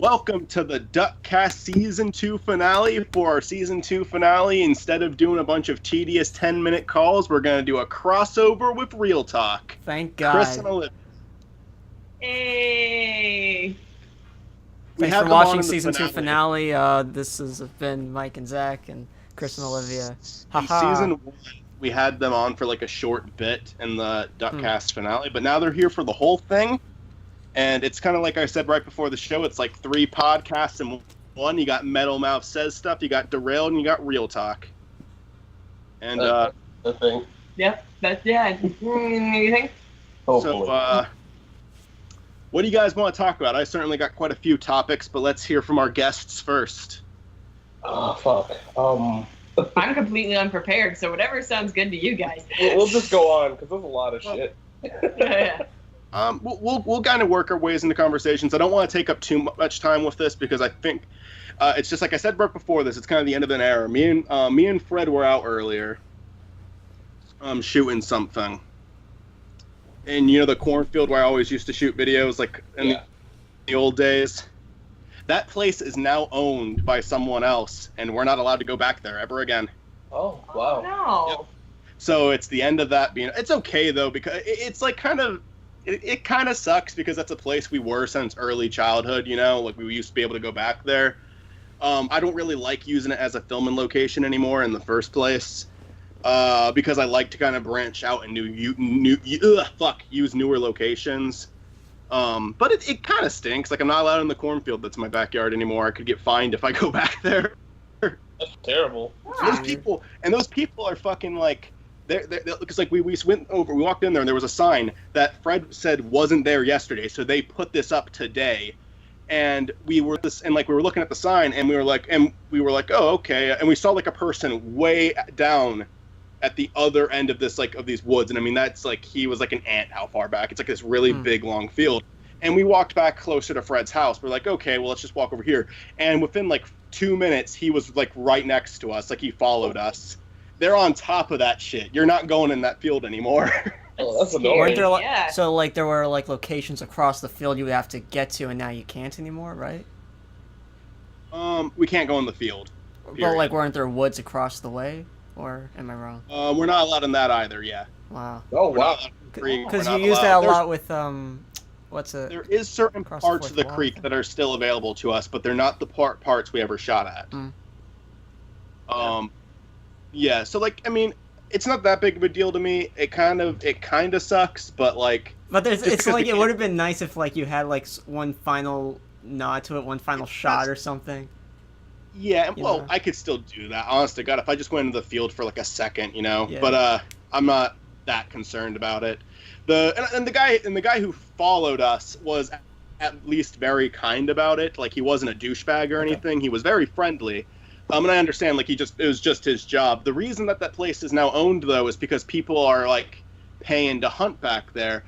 Welcome to the DuckCast Season 2 finale. For our Season 2 finale, instead of doing a bunch of tedious 10-minute calls, we're going to do a crossover with Real Talk. Thank God. Chris and Olivia. Hey! Thanks for watching Season 2 finale. This has been Mike and Zach and Chris and Olivia. In Season 1, we had them on for like a short bit in the DuckCast finale, but now they're here for the whole thing. And it's kind of like I said right before the show, it's like 3 podcasts in one. You got Metal Mouth Says Stuff, you got Derailed, and you got Real Talk. And, the thing. Yep, that's, yeah. Anything? So, what do you guys want to talk about? I certainly got quite a few topics, but let's hear from our guests first. Oh, fuck. I'm completely unprepared, so whatever sounds good to you guys. We'll just go on, because there's a lot of shit. Yeah. We'll kind of work our ways into conversations. I don't want to take up too much time with this because I think it's just like I said right before this. It's kind of the end of an era. Me and Fred were out earlier, shooting something, and you know the cornfield where I always used to shoot videos, like in the old days. That place is now owned by someone else, and we're not allowed to go back there ever again. Oh, wow. Oh, no. Yep. So it's the end of that being. It's okay though because it's like kind of. It kind of sucks because that's a place we were since early childhood, you know? Like, we used to be able to go back there. I don't really like using it as a filming location anymore in the first place because I like to kind of branch out and use newer locations. But it kind of stinks. Like, I'm not allowed in the cornfield that's my backyard anymore. I could get fined if I go back there. That's terrible. Those people are fucking, like... Because like we walked in there and there was a sign that Fred said wasn't there yesterday, so they put this up today, and we were looking at the sign and we were like, oh, okay, and we saw like a person way down at the other end of this of these woods, and I mean that's like he was like an ant how far back. It's like this really big long field, and we walked back closer to Fred's house. We're like, okay, well let's just walk over here, and within like 2 minutes he was like right next to us, like he followed us. They're on top of that shit. You're not going in that field anymore. Oh, that's annoying. So, like, there were, like, locations across the field you would have to get to, and now you can't anymore, right? We can't go in the field. Period. But, like, weren't there woods across the way? Or am I wrong? We're not allowed in that either, yeah. Wow. Oh, wow. Because you use that a lot with, There is certain parts of the creek that are still available to us, but they're not the parts we ever shot at. Yeah, so like I mean, it's not that big of a deal to me. It kind of sucks, but like. But it's like it would have been nice if like you had like one final nod to it, one final shot or something. Yeah, well, I could still do that. Honest to God, if I just went into the field for like a second, you know. Yeah. But I'm not that concerned about it. The guy who followed us was at least very kind about it. Like he wasn't a douchebag or anything. He was very friendly. And I understand, like, it was just his job. The reason that place is now owned, though, is because people are, like, paying to hunt back there.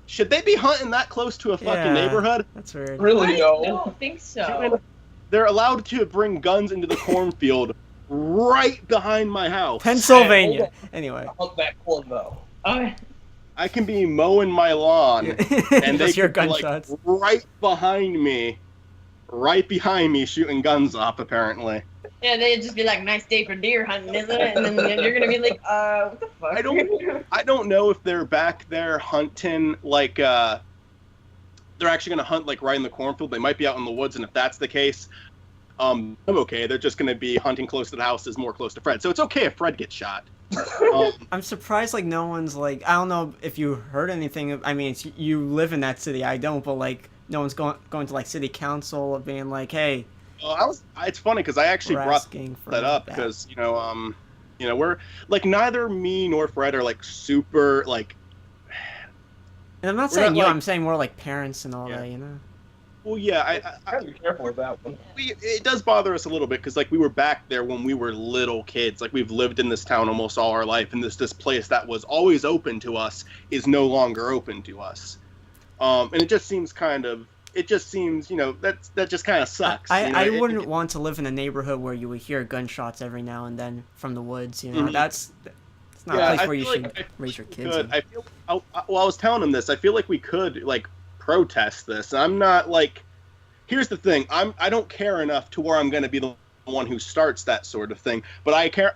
Should they be hunting that close to a fucking neighborhood? That's weird. Really, I don't think so. They're allowed to bring guns into the cornfield right behind my house. Pennsylvania. Anyway. Hunt that corn, though. Oh, I can be mowing my lawn, and they hear could be, gunshots. like, right behind me, shooting guns off, apparently. yeah, they'd just be like, nice day for deer hunting, isn't it? And then you're gonna be like, what the fuck? I don't know if they're back there hunting, like, they're actually gonna hunt, like, right in the cornfield. They might be out in the woods, and if that's the case, I'm okay. They're just gonna be hunting close to the houses, more close to Fred. So it's okay if Fred gets shot. I'm surprised, like, no one's, like, I don't know if you heard anything. I mean, you live in that city, I don't, but, like, no one's going to, like, city council being like, hey. It's funny because I actually brought that up because, you know, we're, like, neither me nor Fred are, like, super, like. And I'm not saying I'm saying more like parents and all that, you know? Well, yeah, I gotta be careful with that one. It does bother us a little bit because, like, we were back there when we were little kids. Like, we've lived in this town almost all our life, and this place that was always open to us is no longer open to us. And it just seems you know, that just kind of sucks. I wouldn't want to live in a neighborhood where you would hear gunshots every now and then from the woods, you know? Mm-hmm. It's not a place where you should raise your kids. I was telling him this. I feel like we could, like, protest this. I'm not, like, here's the thing. I don't care enough to where I'm going to be the one who starts that sort of thing. But I care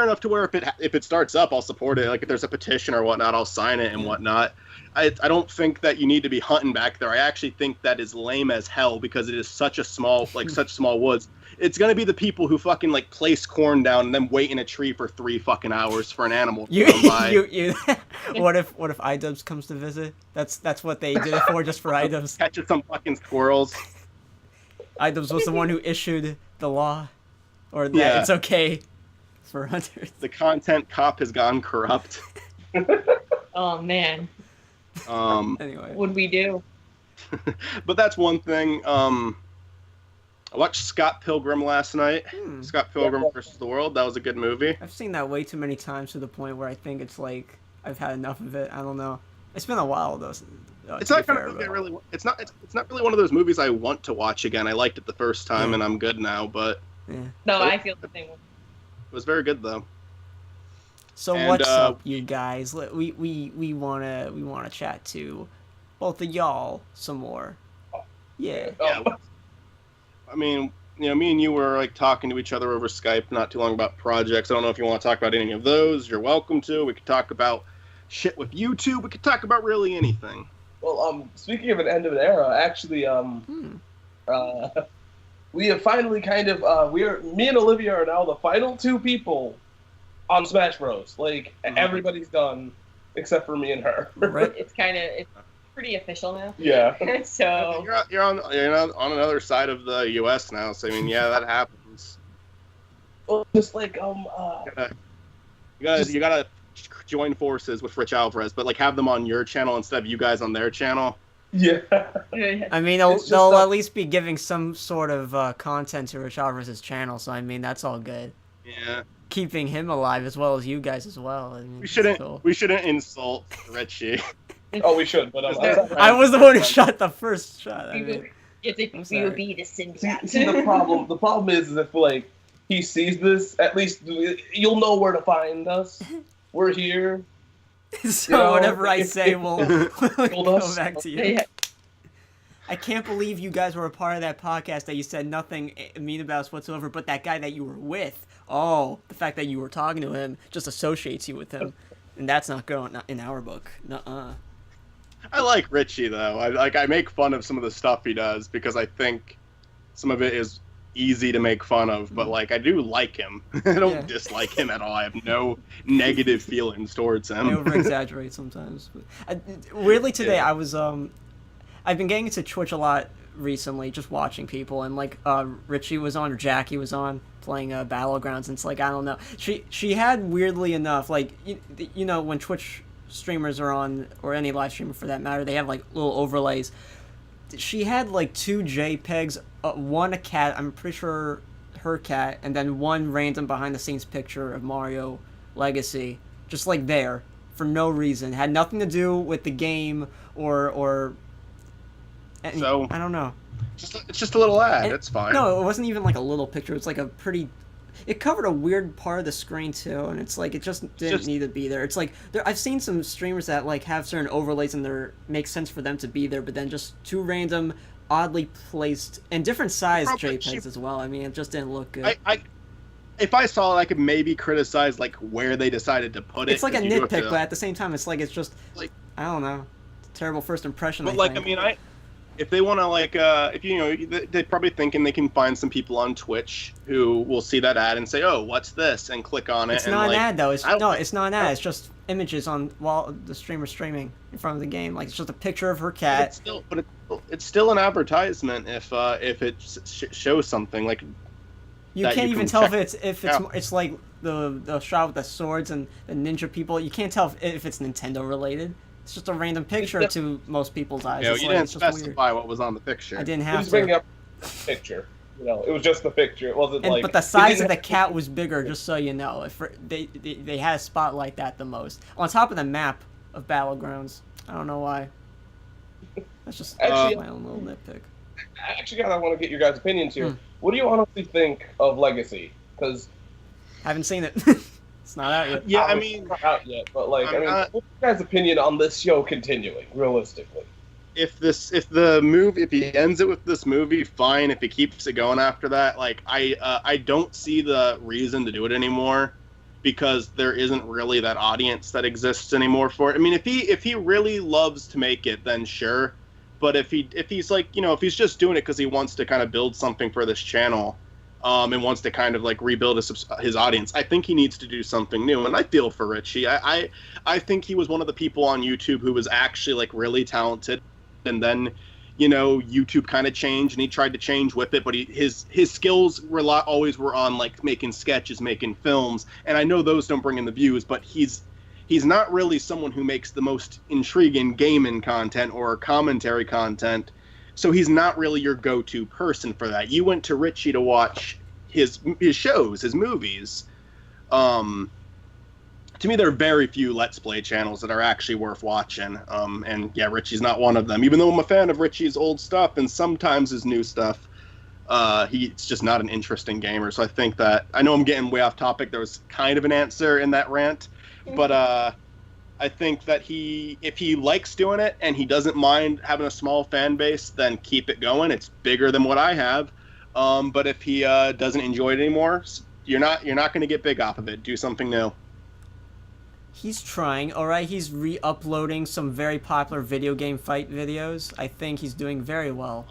enough to where if it starts up, I'll support it. Like if there's a petition or whatnot, I'll sign it and whatnot. I don't think that you need to be hunting back there. I actually think that is lame as hell because it is such small woods. It's gonna be the people who fucking like place corn down and then wait in a tree for 3 fucking hours for an animal to come by. What if iDubbbz comes to visit? That's what they did it for, just for iDubbbz. Catching some fucking squirrels. iDubbbz was the one who issued the law, or that it's okay for hunters. The content cop has gone corrupt. Oh man. Anyway, What'd we do? But that's one thing. I watched Scott Pilgrim last night. Scott Pilgrim versus the World. That was a good movie. I've seen that way too many times to the point where I think it's like I've had enough of it. I don't know. It's been a while though. It's not It's not really one of those movies I want to watch again. I liked it the first time, and I'm good now. But No, I feel the same way. It was very good though. So what's up, you guys? We wanna chat to both of y'all some more. Yeah. I mean, me and you were like talking to each other over Skype not too long about projects. I don't know if you want to talk about any of those. You're welcome to. We could talk about shit with YouTube. We could talk about really anything. Well, speaking of an end of an era, actually, we have finally kind of me and Olivia are now the final 2 people on Smash Bros. Like everybody's done except for me and her. Right. It's pretty official now. Yeah. So you're on another side of the U.S. now. So I mean, yeah, that happens. Well, just like you gotta join forces with Rich Alvarez, but like have them on your channel instead of you guys on their channel. Yeah. I mean, they'll at least be giving some sort of content to Rich Alvarez's channel, so I mean that's all good. Yeah. Keeping him alive as well as you guys as well. I mean, we shouldn't insult Richie. Oh, we should, but I was the one who shot the first shot. we will be the Sinbad. See, the problem is if like he sees this, at least you'll know where to find us. We're here. So whatever I say will go back to you. Yeah. I can't believe you guys were a part of that podcast that you said nothing mean about us whatsoever, but that guy that you were with, the fact that you were talking to him just associates you with him, and that's not going in our book. Nuh-uh. I like Richie though. I make fun of some of the stuff he does because I think some of it is easy to make fun of, but like I do like him. I don't dislike him at all. I have no negative feelings towards him. I over-exaggerate sometimes. Weirdly today, I was I've been getting into Twitch a lot recently, just watching people, and like Richie was on or Jackie was on playing Battlegrounds, and it's like I don't know. She had weirdly enough like you know when Twitch streamers are on, or any live streamer for that matter, they have like little overlays. She had like 2 JPEGs, one a cat, I'm pretty sure her cat, and then one random behind the scenes picture of Mario Legacy, just like there for no reason, had nothing to do with the game or so I don't know. It's just a little ad. It's fine. No, it wasn't even like a little picture. It's like a pretty. It covered a weird part of the screen too, and it's like it just didn't need to be there. It's like I've seen some streamers that like have certain overlays and there makes sense for them to be there, but then just 2 random, oddly placed and different size JPEGs as well. I mean, it just didn't look good. If I saw it, I could maybe criticize like where they decided to put it. It's like a nitpick, but at the same time, it's just like I don't know, terrible first impression. But I mean, if they want to like if they're probably thinking they can find some people on Twitch who will see that ad and say, oh, what's this, and click on it. It's not an ad though. It's not an ad. It's just images on while the streamer's streaming in front of the game. Like it's just a picture of her cat. It's still an advertisement if it shows something like. You can't even tell if it's like the shot with the swords and the ninja people. You can't tell if it's Nintendo related. It's just a random picture to most people's eyes. You didn't specify what was on the picture. I didn't have to. Bring up the picture. It was just the picture. It wasn't like. But the size of the cat was bigger, just so you know. If they had a spot like that the most on top of the map of Battlegrounds. I don't know why. That's just my own little nitpick. I actually kind of want to get your guys' opinions here. What do you honestly think of Legacy? Because haven't seen it. It's not out yet. Yeah, it's not out yet. But what's your guys' opinion on this show continuing, realistically? if he ends it with this movie, fine. If he keeps it going after that, like I don't see the reason to do it anymore, because there isn't really that audience that exists anymore for it. I mean, if he really loves to make it, then sure. But if he's like, you know, if he's just doing it because he wants to kind of build something for this channel, and wants to kind of like rebuild his audience, I think he needs to do something new. And I feel for Richie. I think he was one of the people on YouTube who was actually like really talented, and then, you know, YouTube kind of changed and he tried to change with it, but his skills always were on like making sketches, making films, and I know those don't bring in the views, but he's not really someone who makes the most intriguing gaming content or commentary content. So he's not really your go-to person for that. You went to Richie to watch his shows, his movies. To me, there are very few Let's Play channels that are actually worth watching. And yeah, Richie's not one of them. Even though I'm a fan of Richie's old stuff and sometimes his new stuff, he's just not an interesting gamer. So I think that, I know I'm getting way off topic. There was kind of an answer in that rant, but I think that if he likes doing it and he doesn't mind having a small fan base, then keep it going. It's bigger than what I have. But if he doesn't enjoy it anymore, you're not going to get big off of it. Do something new. He's trying, alright? He's re-uploading some very popular video game fight videos. I think he's doing very well.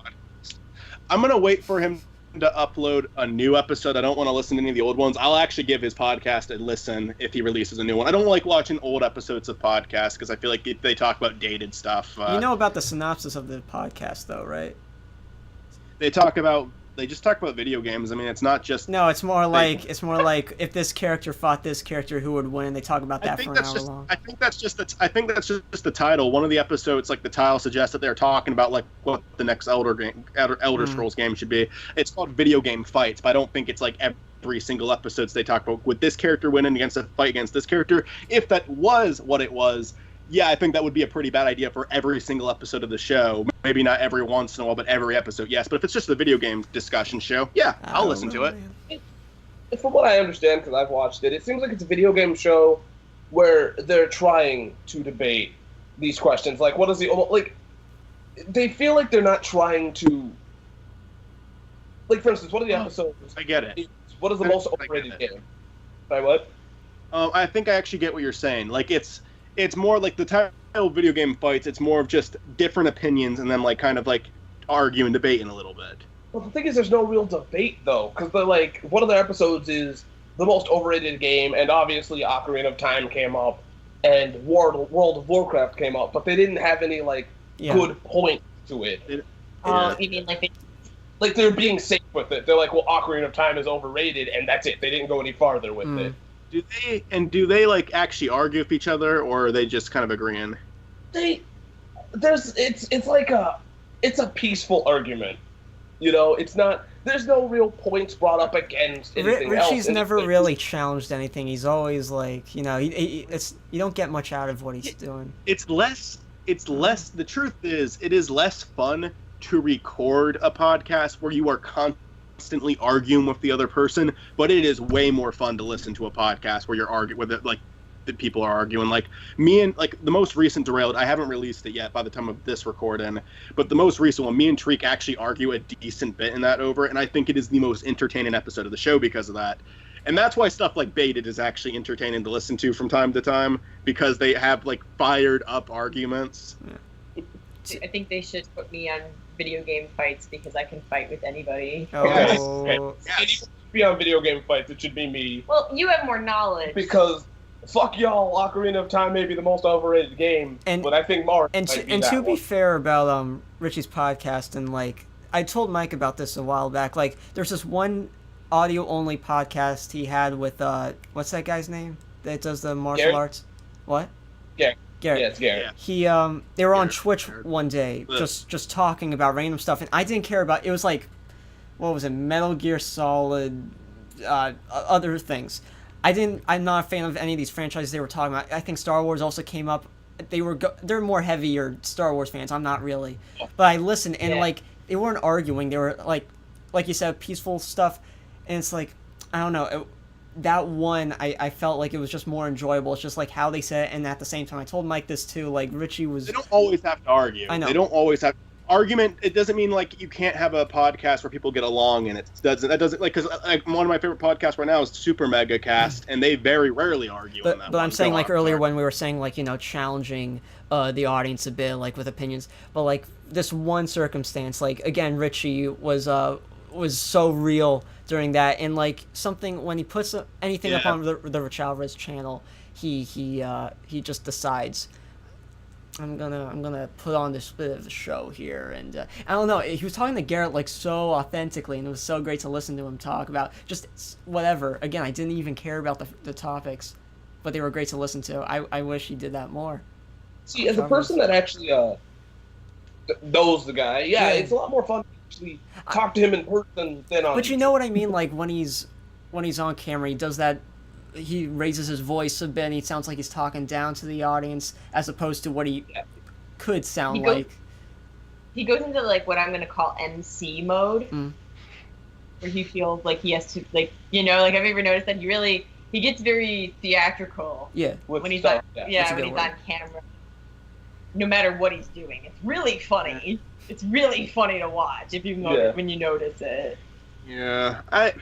I'm going to wait for him to upload a new episode. I don't want to listen to any of the old ones. I'll actually give his podcast a listen if he releases a new one. I don't like watching old episodes of podcasts because I feel like they talk about dated stuff. You know about the synopsis of the podcast, though, right? They just talk about video games. I mean, it's not just... No, it's more like if this character fought this character, who would win? They talk about that for an hour long. I think that's just the title. One of the episodes, like the title suggests that they're talking about like what the next Elder Scrolls game should be. It's called Video Game Fights, but I don't think it's like every single episode they talk about would this character win against a fight against this character. If that was what it was, yeah, I think that would be a pretty bad idea for every single episode of the show. Maybe not every once in a while, but every episode, yes. But if it's just a video game discussion show, yeah, I'll listen to it. From what I understand, because I've watched it, it seems like it's a video game show where they're trying to debate these questions. Like, what is the... Like, they feel like they're not trying to... Like, for instance, one of the episodes... I get it. What is the most overrated game? Sorry, what? I think I actually get what you're saying. Like, it's more like the title Video Game Fights. It's more of just different opinions and then like kind of like argue and debating a little bit. Well, the thing is, there's no real debate though, because like one of their episodes is the most overrated game, and obviously Ocarina of Time came up, and World of Warcraft came up, but they didn't have any like good point to it. You mean like they're being safe with it? They're like, well, Ocarina of Time is overrated, and that's it. They didn't go any farther with it. Do they like actually argue with each other, or are they just kind of agreeing? It's like a peaceful argument, you know. It's not. There's no real points brought up against anything else. Richie's never really challenged anything. He's always like, you know, you don't get much out of what he's doing. It's less. The truth is, it is less fun to record a podcast where you are constantly arguing with the other person, but it is way more fun to listen to a podcast where you're arguing with it, like that people are arguing. Like me and like the most recent Derailed, I haven't released it yet by the time of this recording, but the most recent one, me and Treek actually argue a decent bit in that over, and I think it is the most entertaining episode of the show because of that. And that's why stuff like Baited is actually entertaining to listen to from time to time, because they have like fired up arguments. I think they should put me on Video Game Fights because I can fight with anybody. Oh. Yes. Be on Video Game Fights. It should be me. Well, you have more knowledge. Because fuck y'all, Ocarina of Time may be the most overrated game, but I think Mario and to be fair about Richie's podcast, and like I told Mike about this a while back. Like there's this one audio only podcast he had with what's that guy's name that does the martial arts? What? Garrett. Yeah, it's Garrett. He they were on Twitch one day just talking about random stuff, and I didn't care about it. Was like, what was it, Metal Gear Solid, other things. I'm not a fan of any of these franchises they were talking about. I think Star Wars also came up. They're more heavier Star Wars fans. I'm not really, but I listened, and like they weren't arguing. They were like you said, peaceful stuff, and it's like I don't know. that one, I felt like it was just more enjoyable. It's just like how they said it, and at the same time, I told Mike this too. Like Richie was. They don't always have to argue. I know. They don't always have argument. It doesn't mean like you can't have a podcast where people get along, and that doesn't like because like one of my favorite podcasts right now is Super Mega Cast, and they very rarely argue on that. But I'm saying like earlier when we were saying like challenging the audience a bit like with opinions, but like this one circumstance, like again Richie was so real during that, and like something when he puts anything up on the Richalvarez channel, he just decides I'm gonna put on this bit of the show here, and I don't know, he was talking to Garrett like so authentically, and it was so great to listen to him talk about just whatever. Again, I didn't even care about the topics, but they were great to listen to. I wish he did that more. See, as a person that actually knows the guy, it's a lot more fun to actually talk to him in person than on. But you know what I mean? Like when he's on camera, he does that. He raises his voice a bit, and he sounds like he's talking down to the audience, as opposed to what he could sound like. He goes into like what I'm going to call MC mode, where he feels like he has to like like have you ever noticed that he gets very theatrical? Yeah, when he's on when he's on camera. No matter what he's doing, it's really funny. It's really funny to watch if you notice when you notice it. Yeah, I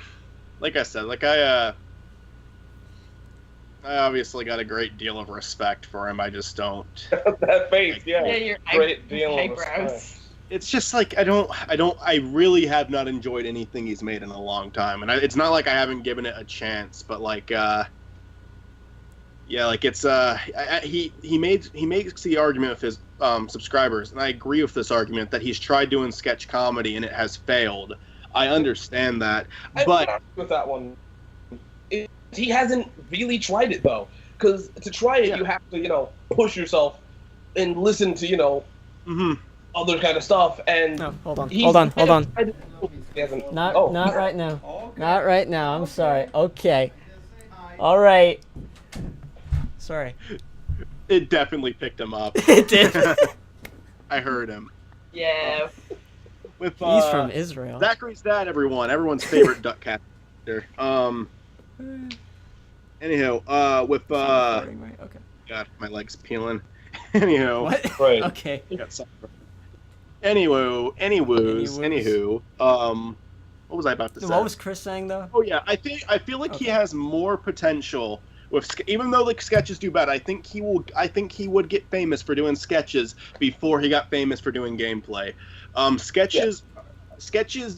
obviously got a great deal of respect for him. I just don't. That face, your great deal of eyebrows. respect. It's just like I really have not enjoyed anything he's made in a long time, and it's not like I haven't given it a chance, but like like it's he makes the argument with his subscribers, and I agree with this argument that he's tried doing sketch comedy and it has failed. I understand that, but with that one, he hasn't really tried it though, because to try it you have to push yourself and listen to other kind of stuff. And no, hold on. Not right now. Okay. Not right now. I'm sorry. Okay. All right. Sorry. It definitely picked him up. It did. I heard him. Yeah. With he's from Israel. Zachary's dad, everyone's favorite DuckCast character. Anyhow, with right? Okay. God, my leg's peeling. Anyhow. What? Right. Okay. Anywho, what was I about to say? What was Chris saying though? Oh yeah, I feel like he has more potential with, even though like sketches do bad. I think he would get famous for doing sketches before he got famous for doing gameplay. Sketches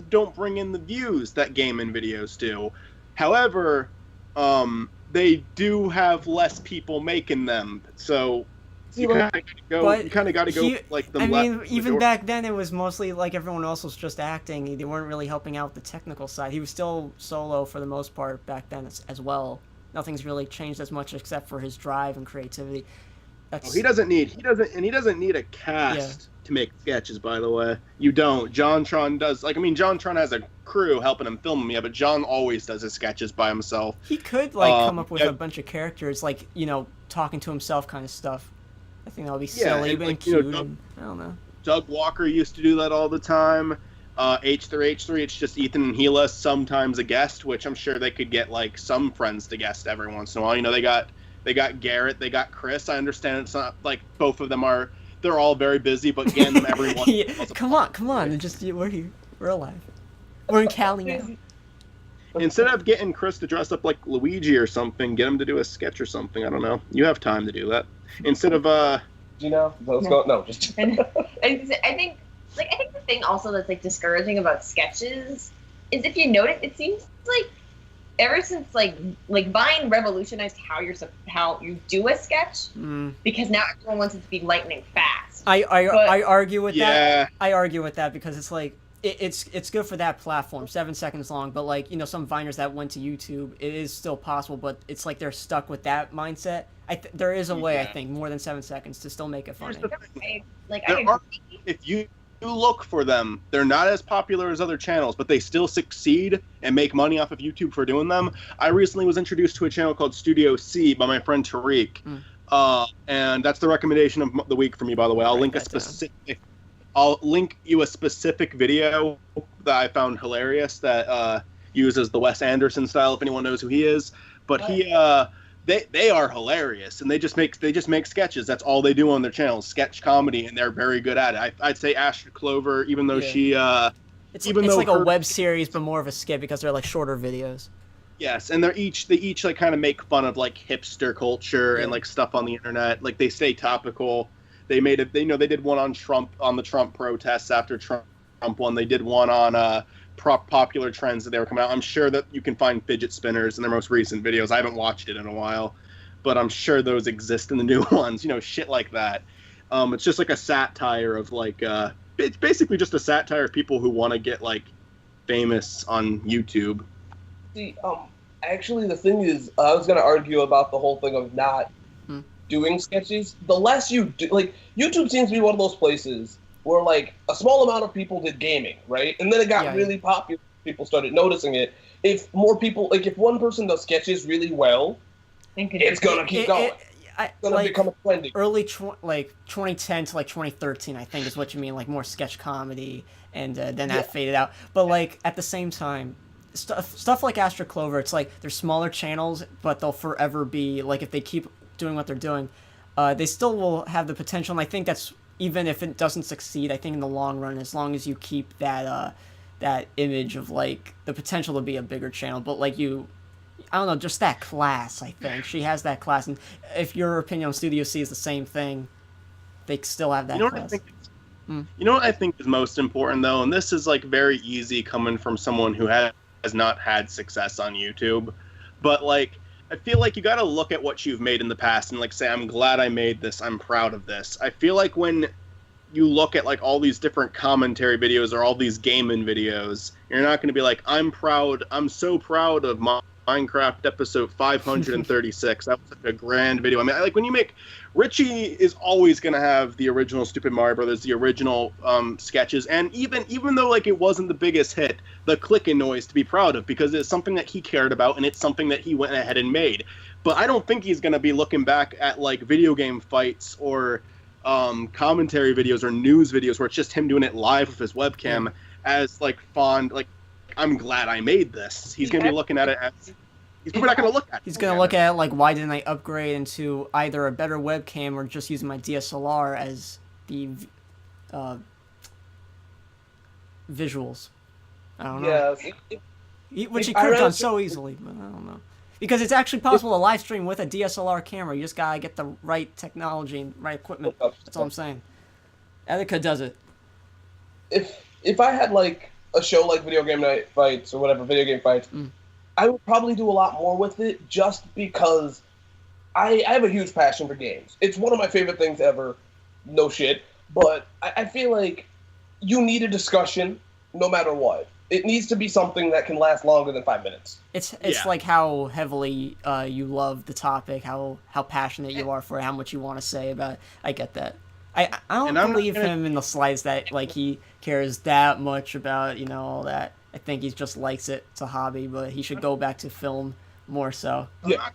don't bring in the views that gaming videos do. However, they do have less people making them, so you kind of got to go like the. I mean, even back then, it was mostly like everyone else was just acting. They weren't really helping out the technical side. He was still solo for the most part back then as well. Nothing's really changed as much except for his drive and creativity. He doesn't need a cast to make sketches. By the way, you don't. JonTron does. JonTron has a crew helping him film them. Yeah, but John always does his sketches by himself. He could come up with a bunch of characters, talking to himself kind of stuff. I think that would be silly, but cute. I don't know. Doug Walker used to do that all the time. H3H3, it's just Ethan and Gila, sometimes a guest, which I'm sure they could get like some friends to guest every once in a while. They got Garrett, they got Chris. I understand it's not like both of them they're all very busy, but getting them every once in a while. Come on, we're here. We're alive. We're in Cali now. Instead of getting Chris to dress up like Luigi or something, get him to do a sketch or something. I don't know. You have time to do that. Instead of let's go. No, just. And I think the thing also that's like discouraging about sketches is if you notice, it seems like ever since like Vine revolutionized how you do a sketch, because now everyone wants it to be lightning fast. I argue with that. I argue with that because it's like it's good for that platform, 7 seconds long, but some Viners that went to YouTube, it is still possible, but it's like they're stuck with that mindset. There is a way, I think, more than 7 seconds to still make it funny. If you look for them, they're not as popular as other channels, but they still succeed and make money off of YouTube for doing them. I recently was introduced to a channel called Studio C by my friend Tariq, and that's the recommendation of the week for me, by the way. I'll link you a specific video that I found hilarious that uses the Wes Anderson style, if anyone knows who he is. But they are hilarious, and they just make sketches. That's all they do on their channel, sketch comedy, and they're very good at it. I'd say Asher Clover, even though it's like a web series, but more of a skit because they're like shorter videos. Yes, and they each like kind of make fun of like hipster culture and like stuff on the internet. Like they stay topical. They did one on Trump, on the Trump protests after Trump won. They did one on popular trends that they were coming out. I'm sure that you can find fidget spinners in their most recent videos. I haven't watched it in a while, but I'm sure those exist in the new ones. Shit like that. It's just like a satire of like it's basically just a satire of people who want to get like famous on YouTube. See, actually, the thing is, I was gonna argue about the whole thing of not doing sketches. The less you do, like, YouTube seems to be one of those places where like a small amount of people did gaming, right? And then it got really popular. People started noticing it. If more people, like, if one person does sketches really well, it's gonna keep going. It's gonna become a trending. Early 2010 to like 2013, I think is what you mean, like more sketch comedy, and then that faded out. But like at the same time, stuff like Astra Clover, it's like they're smaller channels, but they'll forever be like, if they keep doing what they're doing, they still will have the potential. And I think that's, even if it doesn't succeed, I think in the long run, as long as you keep that that image of like the potential to be a bigger channel, but like I don't know, just that class. I think she has that class, and if your opinion on Studio C is the same thing, they still have that class. You know what I think is most important though, and this is like very easy coming from someone who has not had success on YouTube, but like I feel like you got to look at what you've made in the past and like say, I'm glad I made this, I'm proud of this. I feel like when you look at like all these different commentary videos or all these gaming videos, you're not going to be like, I'm so proud of Minecraft episode 536. That was such a grand video. I mean, like when you make, Richie is always going to have the original Stupid Mario Brothers, the original sketches, and even though like it wasn't the biggest hit, the clicking noise to be proud of, because it's something that he cared about and it's something that he went ahead and made. But I don't think he's going to be looking back at like video game fights or commentary videos or news videos where it's just him doing it live with his webcam as like fond, like, I'm glad I made this. He's going to be looking at it as, he's probably not going to look at it. He's going to look at it like, why didn't I upgrade into either a better webcam or just using my DSLR as the visuals? I don't know. Yeah. Which he could have done so easily, but I don't know. Because it's actually possible to live stream with a DSLR camera. You just gotta get the right technology and right equipment. That's all I'm saying. Etika does it. If I had like a show like Video Game Night Fights or whatever, Video Game Fights, I would probably do a lot more with it just because I have a huge passion for games. It's one of my favorite things ever. No shit. But I feel like you need a discussion no matter what. It needs to be something that can last longer than 5 minutes. It's like how heavily you love the topic, how passionate you are for it, how much you want to say about it. I get that. I don't believe him in the slightest that like he cares that much about, all that. I think he just likes it. It's a hobby, but he should go back to film more so. Yeah.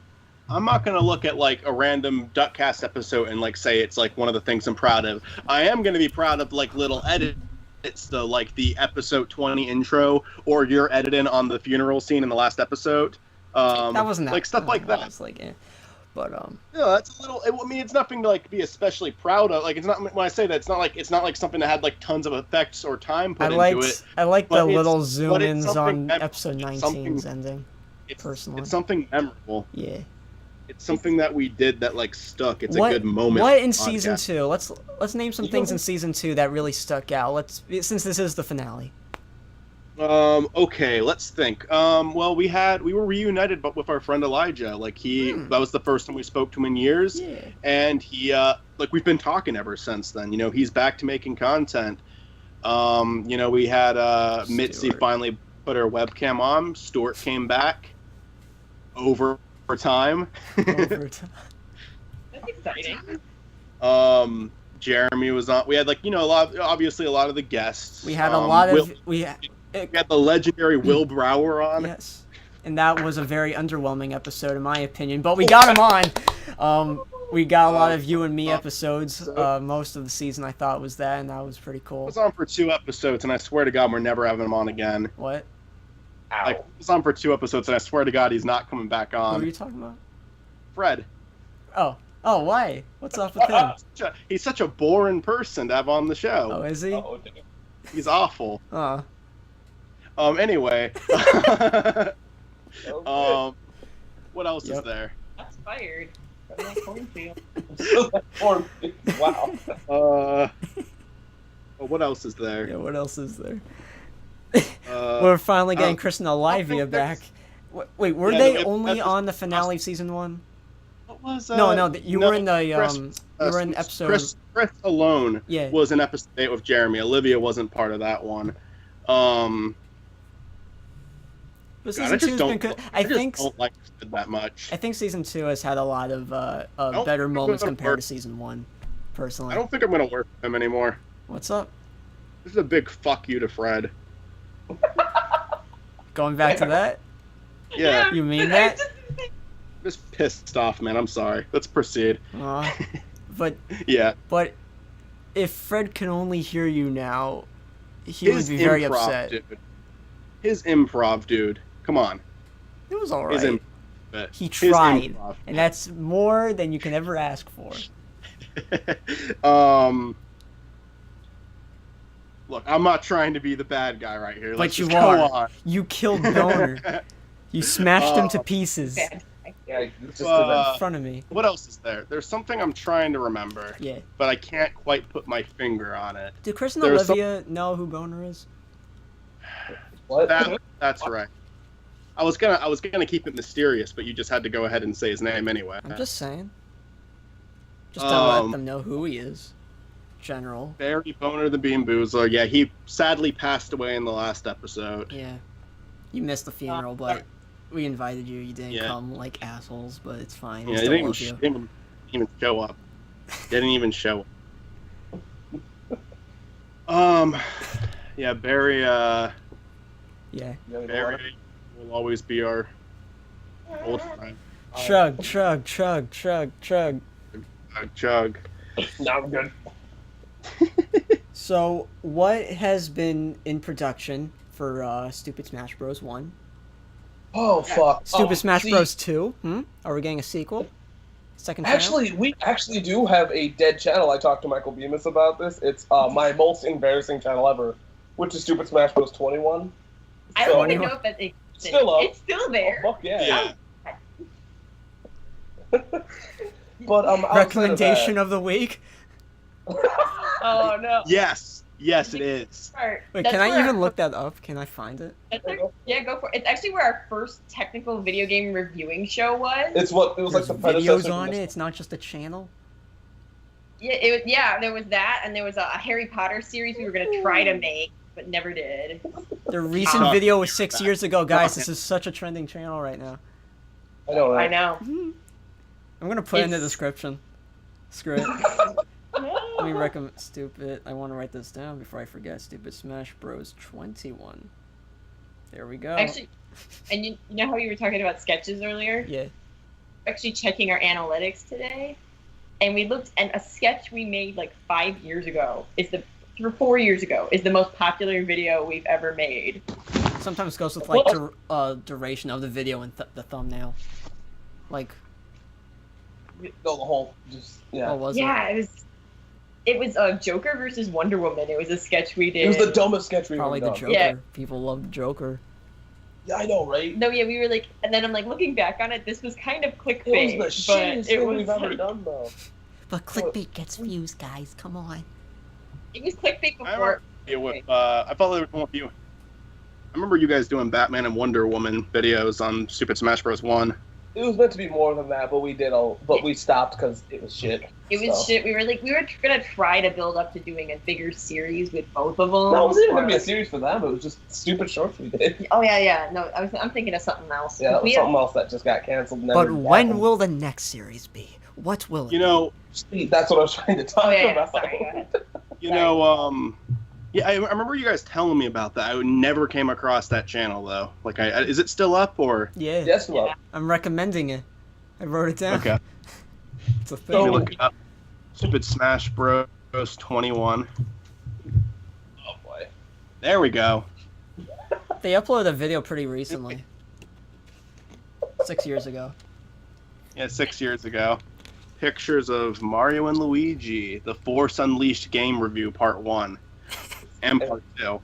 I'm not going to look at like a random DuckCast episode and like say it's like one of the things I'm proud of. I am going to be proud of like little edits. It's like the episode 20 intro, or your editing on the funeral scene in the last episode. That wasn't that, like stuff like that. It's like, but that's a little. I mean, it's nothing to like be especially proud of. Like, it's not, when I say that, it's not like something that had like tons of effects or time put into it. I like the little zoom ins on episode 19's ending. Personally, it's something memorable. Yeah. It's something that we did that like stuck. It's a good moment. What in season 2? Let's name some things in season 2 that really stuck out. Since this is the finale. Okay, let's think. Well, we were reunited, but with our friend Elijah. Like that was the first time we spoke to him in years. Yeah. And he, like we've been talking ever since then. He's back to making content. We had Mitzi finally put her webcam on. Stuart came back. Over time. That's exciting. Jeremy was on. We had like a lot of the guests. We had a lot of we had the legendary Will Brower on. Yes, and that was a very underwhelming episode in my opinion, but we got him on. We got a lot of you and me episodes. Most of the season I thought was that, and that was pretty cool. I was on for 2 episodes, and I swear to God we're never having him on again. What? Like, he was on for 2 episodes, and I swear to God, he's not coming back Who are on. you talking about? Fred. Oh, why? What's up with him? He's such a boring person to have on the show. Oh, is he? Oh, damn. He's awful. Anyway. What else is there? That's fired from that cornfield. Wow. What else is there? Yeah, what else is there? We're finally getting Chris and Olivia back. Wait, were they only on the finale of season 1? What was No, you were in the you were in episode. Chris alone Yeah. was in episode 8 with Jeremy. Olivia wasn't part of that one. But season 2's been good. I think don't like it that much. I think season 2 has had a lot of better moments compared to season 1. Personally, I don't think I'm gonna work with him anymore. What's up? This is a big fuck you to Fred. Going back to that? Yeah. You mean that? Just pissed off, man. I'm sorry. Let's proceed. But yeah. But if Fred can only hear you now, he would be very upset. Dude. His improv, dude. Come on. It was alright. He His tried, improv. and that's more than you can ever ask for. Look, I'm not trying to be the bad guy right here. But you are. You killed Boner. You smashed him to pieces. Yeah, just in front of me. What else is there? There's something I'm trying to remember. Yeah. But I can't quite put my finger on it. Do Chris and Olivia know who Boner is? What? That's right. I was gonna keep it mysterious, but you just had to go ahead and say his name anyway. I'm just saying. Just to let them know who he is. General. Barry Boner the Bean Boozler. Yeah, he sadly passed away in the last episode. Yeah. You missed the funeral, but we invited you. You didn't come like assholes, but it's fine. Yeah, he didn't even show up. Didn't even show up. Yeah, Barry, Yeah. Barry will always be our old friend. Chug, chug, chug, chug, chug. Chug. No, I'm good. So, what has been in production for Stupid Smash Bros. 1? Oh, fuck. Stupid Smash Bros. 2? Are we getting a sequel? Second channel? Actually, we actually do have a dead channel. I talked to Michael Bemis about this. It's my most embarrassing channel ever, which is Stupid Smash Bros. 21. I don't even know if that's still up. It's still there. Oh, fuck yeah. But recommendation of the week? Oh no. Yes, it is. Wait, can I even look that up? Can I find it? Yeah, go for it. It's actually where our first technical video game reviewing show was. It was like the videos on it. It's not just a channel. Yeah, there was that, and there was a Harry Potter series we were gonna try to make, but never did. The recent video was 6 years ago, guys. This is such a trending channel right now. I know, right? I know. I'm gonna put it in the description. Screw it. Let me recommend stupid. I want to write this down before I forget. Stupid Smash Bros. 21. There we go. Actually, and you know how you were talking about sketches earlier? Yeah. Actually, checking our analytics today, and we looked, and a sketch we made like 5 years ago is 4 years ago is the most popular video we've ever made. Sometimes goes with like duration of the video and the thumbnail. Like. No, the whole yeah. What was it? It was Joker versus Wonder Woman. It was a sketch we did. It was the dumbest sketch we ever done. Probably the Joker. Yeah. People love Joker. Yeah, I know, right? No, yeah, we were like, and then I'm like, looking back on it, this was kind of clickbait. It was the shittiest thing we've ever like, done, though. But clickbait gets views, guys. Come on. It was clickbait before. I followed one of you. I remember you guys doing Batman and Wonder Woman videos on Stupid Smash Bros. 1. It was meant to be more than that, but we stopped because it was shit. It was shit. We were gonna try to build up to doing a bigger series with both of them. No, it wasn't even gonna be a series for them. It was just stupid shorts we did. Oh yeah. No, I'm thinking of something else. Yeah, something else that just got canceled. But when will the next series be? What will it be? That's what I was trying to talk about. Sorry, go ahead. Yeah, I remember you guys telling me about that. I never came across that channel though. Like, is it still up or? Yeah. Yes, well. I'm recommending it. I wrote it down. Okay. It's a thing. Let me look it up. Stupid Smash Bros. 21. Oh boy. There we go. They uploaded a video pretty recently. 6 years ago. Yeah, 6 years ago. Pictures of Mario and Luigi, the Force Unleashed game review, part 1 and part 2.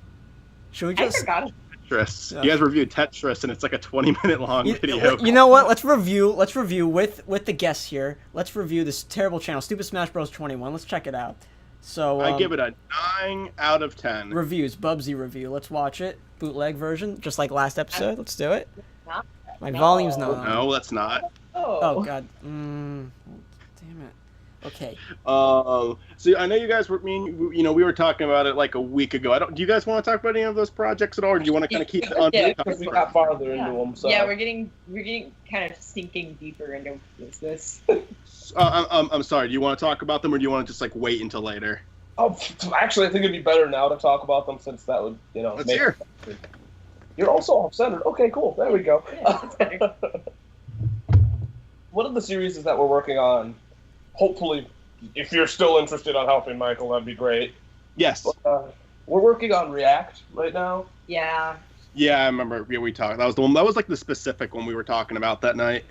Should we I just? forgot. Tetris. Yeah. You guys reviewed Tetris, and it's like a 20-minute long video. You know what? Let's review with the guests here. Let's review this terrible channel, Stupidsmashbros1. Let's check it out. So I give it a 9 out of 10. reviews, Bubsy review. Let's watch it. Bootleg version, just like last episode. Let's do it. My volume's not on. No, that's not. Oh god. Damn it. Okay. So I know you guys were we were talking about it like a week ago. Do you guys want to talk about any of those projects at all, or do you want to kind of keep it on? Yeah, Because we got farther into them. So. Yeah, we're getting kind of sinking deeper into this. I'm sorry. Do you want to talk about them, or do you want to just like wait until later? Oh, actually, I think it'd be better now to talk about them since that would, Let's hear. You're also off-centered. Okay, cool. There we go. Yeah, that's better. One of the series that we're working on, hopefully, if you're still interested on helping Michael, that'd be great. Yes. We're working on React right now. Yeah. Yeah, I remember. Yeah, we talked. That was the one. That was like the specific one we were talking about that night.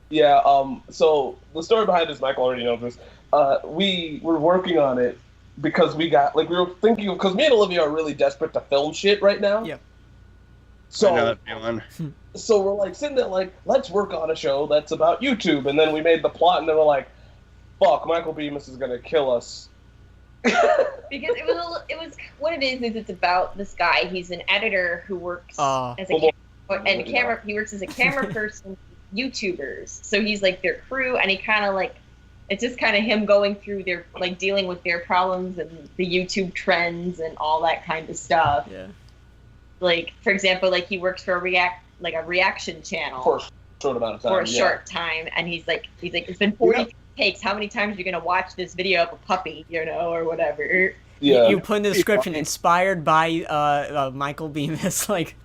Yeah. So the story behind this, Michael already knows this. We were working on it because we were thinking because me and Olivia are really desperate to film shit right now. Yeah. I know that feeling. So we're like sitting there like, let's work on a show that's about YouTube, and then we made the plot, and then we're like, fuck, Michael Bemis is gonna kill us. Because it was what it is it's about this guy. He's an editor who works as a camera. He works as a camera person, YouTubers. So he's like their crew, and he kind of like it's just kind of him going through their like dealing with their problems and the YouTube trends and all that kind of stuff. Yeah. Like for example, like he works for a reaction channel For a short amount of time. for a short time, and he's like it's been 40 takes. How many times are you gonna watch this video of a puppy, or whatever? Yeah. You put in the description, inspired by Michael Bemis, like.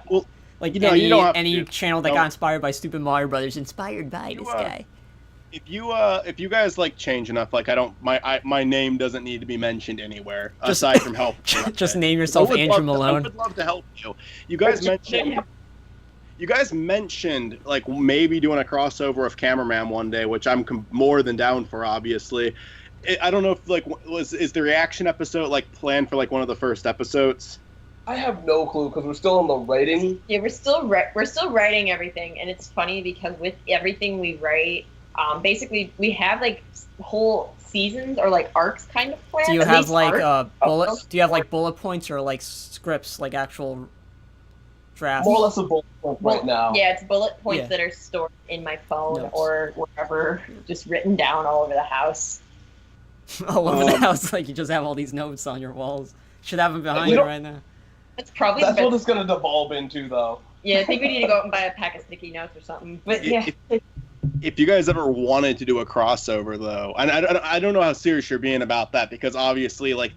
Well, like you don't have any to. channel that got inspired by Stupid Mario Brothers, inspired by this guy. If you guys like change enough, like my name doesn't need to be mentioned anywhere aside from help. Just name yourself Andrew Malone. I would love to help you. You guys mentioned like maybe doing a crossover of Cameraman one day, which I'm more than down for. Obviously, I don't know if like is the reaction episode like planned for like one of the first episodes. I have no clue because we're still in the writing. Yeah, we're still writing everything, and it's funny because with everything we write. Basically, we have like whole seasons or like arcs kind of planned. Do you have like bullets? Do you have like bullet points or like scripts, like actual drafts? More or less a bullet point right now. Yeah, it's bullet points that are stored in my phone or wherever, just written down all over the house. All over the house, like you just have all these notes on your walls. Should have them behind you right now. That's probably what it's gonna devolve into, though. Yeah, I think we need to go out and buy a pack of sticky notes or something. But yeah. If you guys ever wanted to do a crossover, though, and I don't know how serious you're being about that, because obviously, like,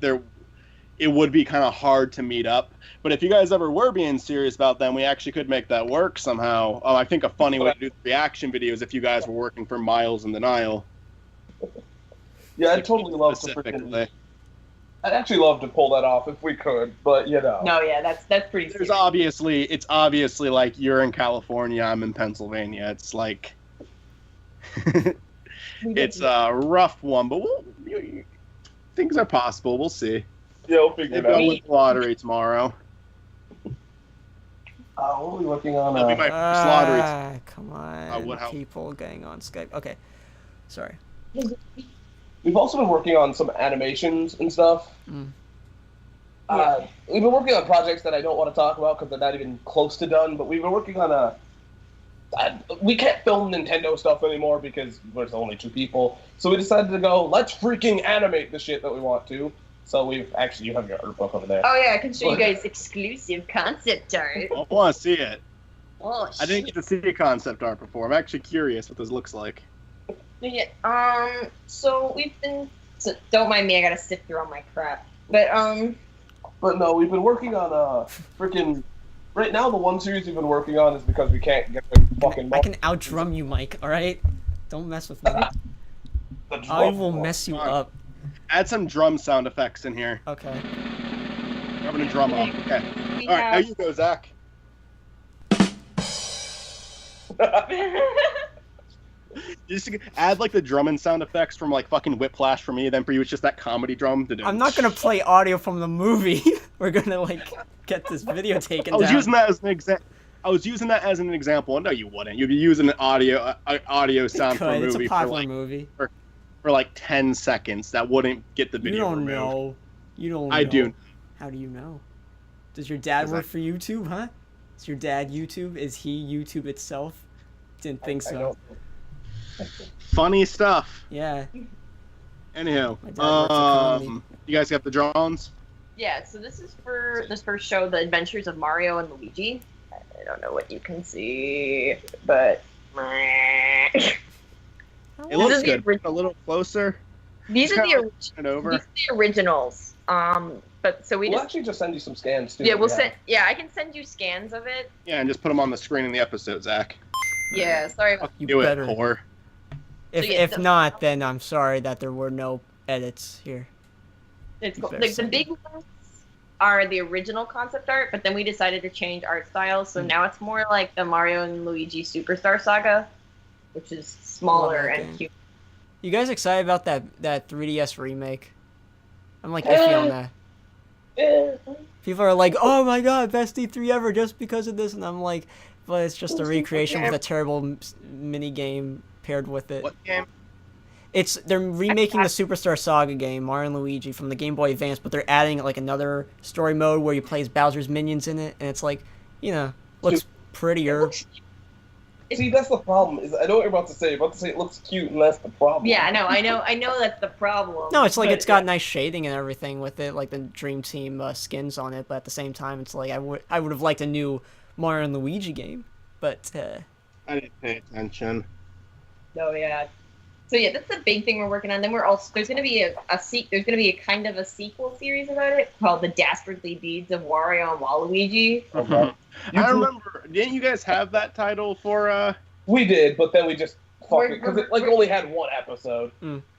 it would be kind of hard to meet up. But if you guys ever were being serious about them, we actually could make that work somehow. I think a funny way to do the reaction videos if you guys were working for Miles in the Nile. Yeah, I'd totally love to. I'd actually love to pull that off if we could, but No, yeah, that's pretty. It's obviously like you're in California, I'm in Pennsylvania. It's like. It's a rough one, but things are possible. We'll see. Yeah, we'll figure it out. Maybe I'll win the lottery tomorrow. What are we working on? That'll be my first lottery. Come on, people getting on Skype. Okay, sorry. We've also been working on some animations and stuff. We've been working on projects that I don't want to talk about because they're not even close to done, but we've been working on we can't film Nintendo stuff anymore because there's only 2 people. So we decided to go, let's freaking animate the shit that we want to. So you have your art book over there. Oh yeah, I can show you guys exclusive concept art. I want to see it. Oh, shit. I didn't get to see a concept art before. I'm actually curious what this looks like. Yeah, so we've been... So don't mind me, I gotta sift through all my crap. But no, we've been working on freaking... Right now, the one series we've been working on is because we can't get the fucking... I can outdrum you, Mike, alright? Don't mess with me. I will mess you up. Add some drum sound effects in here. Okay. I'm having a drum off. Okay. All right, now have. you go, Zach. You just add like the drumming sound effects from like fucking Whiplash for me. Then for you, it's just that comedy drum. I'm not gonna play audio from the movie. We're gonna like get this video taken I was down. using that as an example. I was using that as an example. No, you wouldn't. You'd be using an audio sound for a It's movie a popular movie. for like 10 seconds. That wouldn't get the You video don't removed. know. You don't. I know. do. How do you know? Does your dad work for YouTube, huh? Is your dad YouTube? Is he YouTube itself? Didn't think I so. don't- Funny stuff. Yeah. Anyhow, My dad works at comedy. you guys got the drones? Yeah, so this is for this first show, The Adventures of Mario and Luigi. I don't know what you can see, but It This looks is the good. original. A little closer. these are Kinda the Turn it over. these are the originals. But so we We'll just actually just send you some scans too. yeah we'll send I can send you scans of it. Yeah, and just put them on the screen in the episode, Zach. Yeah, sorry about You Do better. it, whore. If So, yeah, if not, then I'm sorry that there were no edits here. it's You cool. better Like the send big ones are the original concept art, but then we decided to change art style, so now it's more like the Mario and Luigi Superstar Saga, which is smaller Love that and game. cute. You guys excited about that 3DS remake? I'm like iffy on that. People are like, "Oh my god, best E3 ever just because of this," and I'm like, "But it's just a recreation with a terrible mini game paired with it." What game? They're remaking the Superstar Saga game, Mario and Luigi, from the Game Boy Advance, but they're adding like another story mode where you play as Bowser's minions in it, and it's like, looks prettier. See, that's the problem. Is I know what you're about to say. You're about to say it looks cute, and that's the problem. Yeah, I know that's the problem. No, it's like but, it's got nice shading and everything with it, like the Dream Team skins on it, but at the same time, it's like I would have liked a new Mario and Luigi game, but I didn't pay attention. No, yeah. So yeah, that's the big thing we're working on. Then we're also there's gonna be a kind of a sequel series about it called The Dastardly Deeds of Wario and Waluigi. Okay. I remember. Didn't you guys have that title for? We did, but then we just fucked it We're- because it like only had one episode.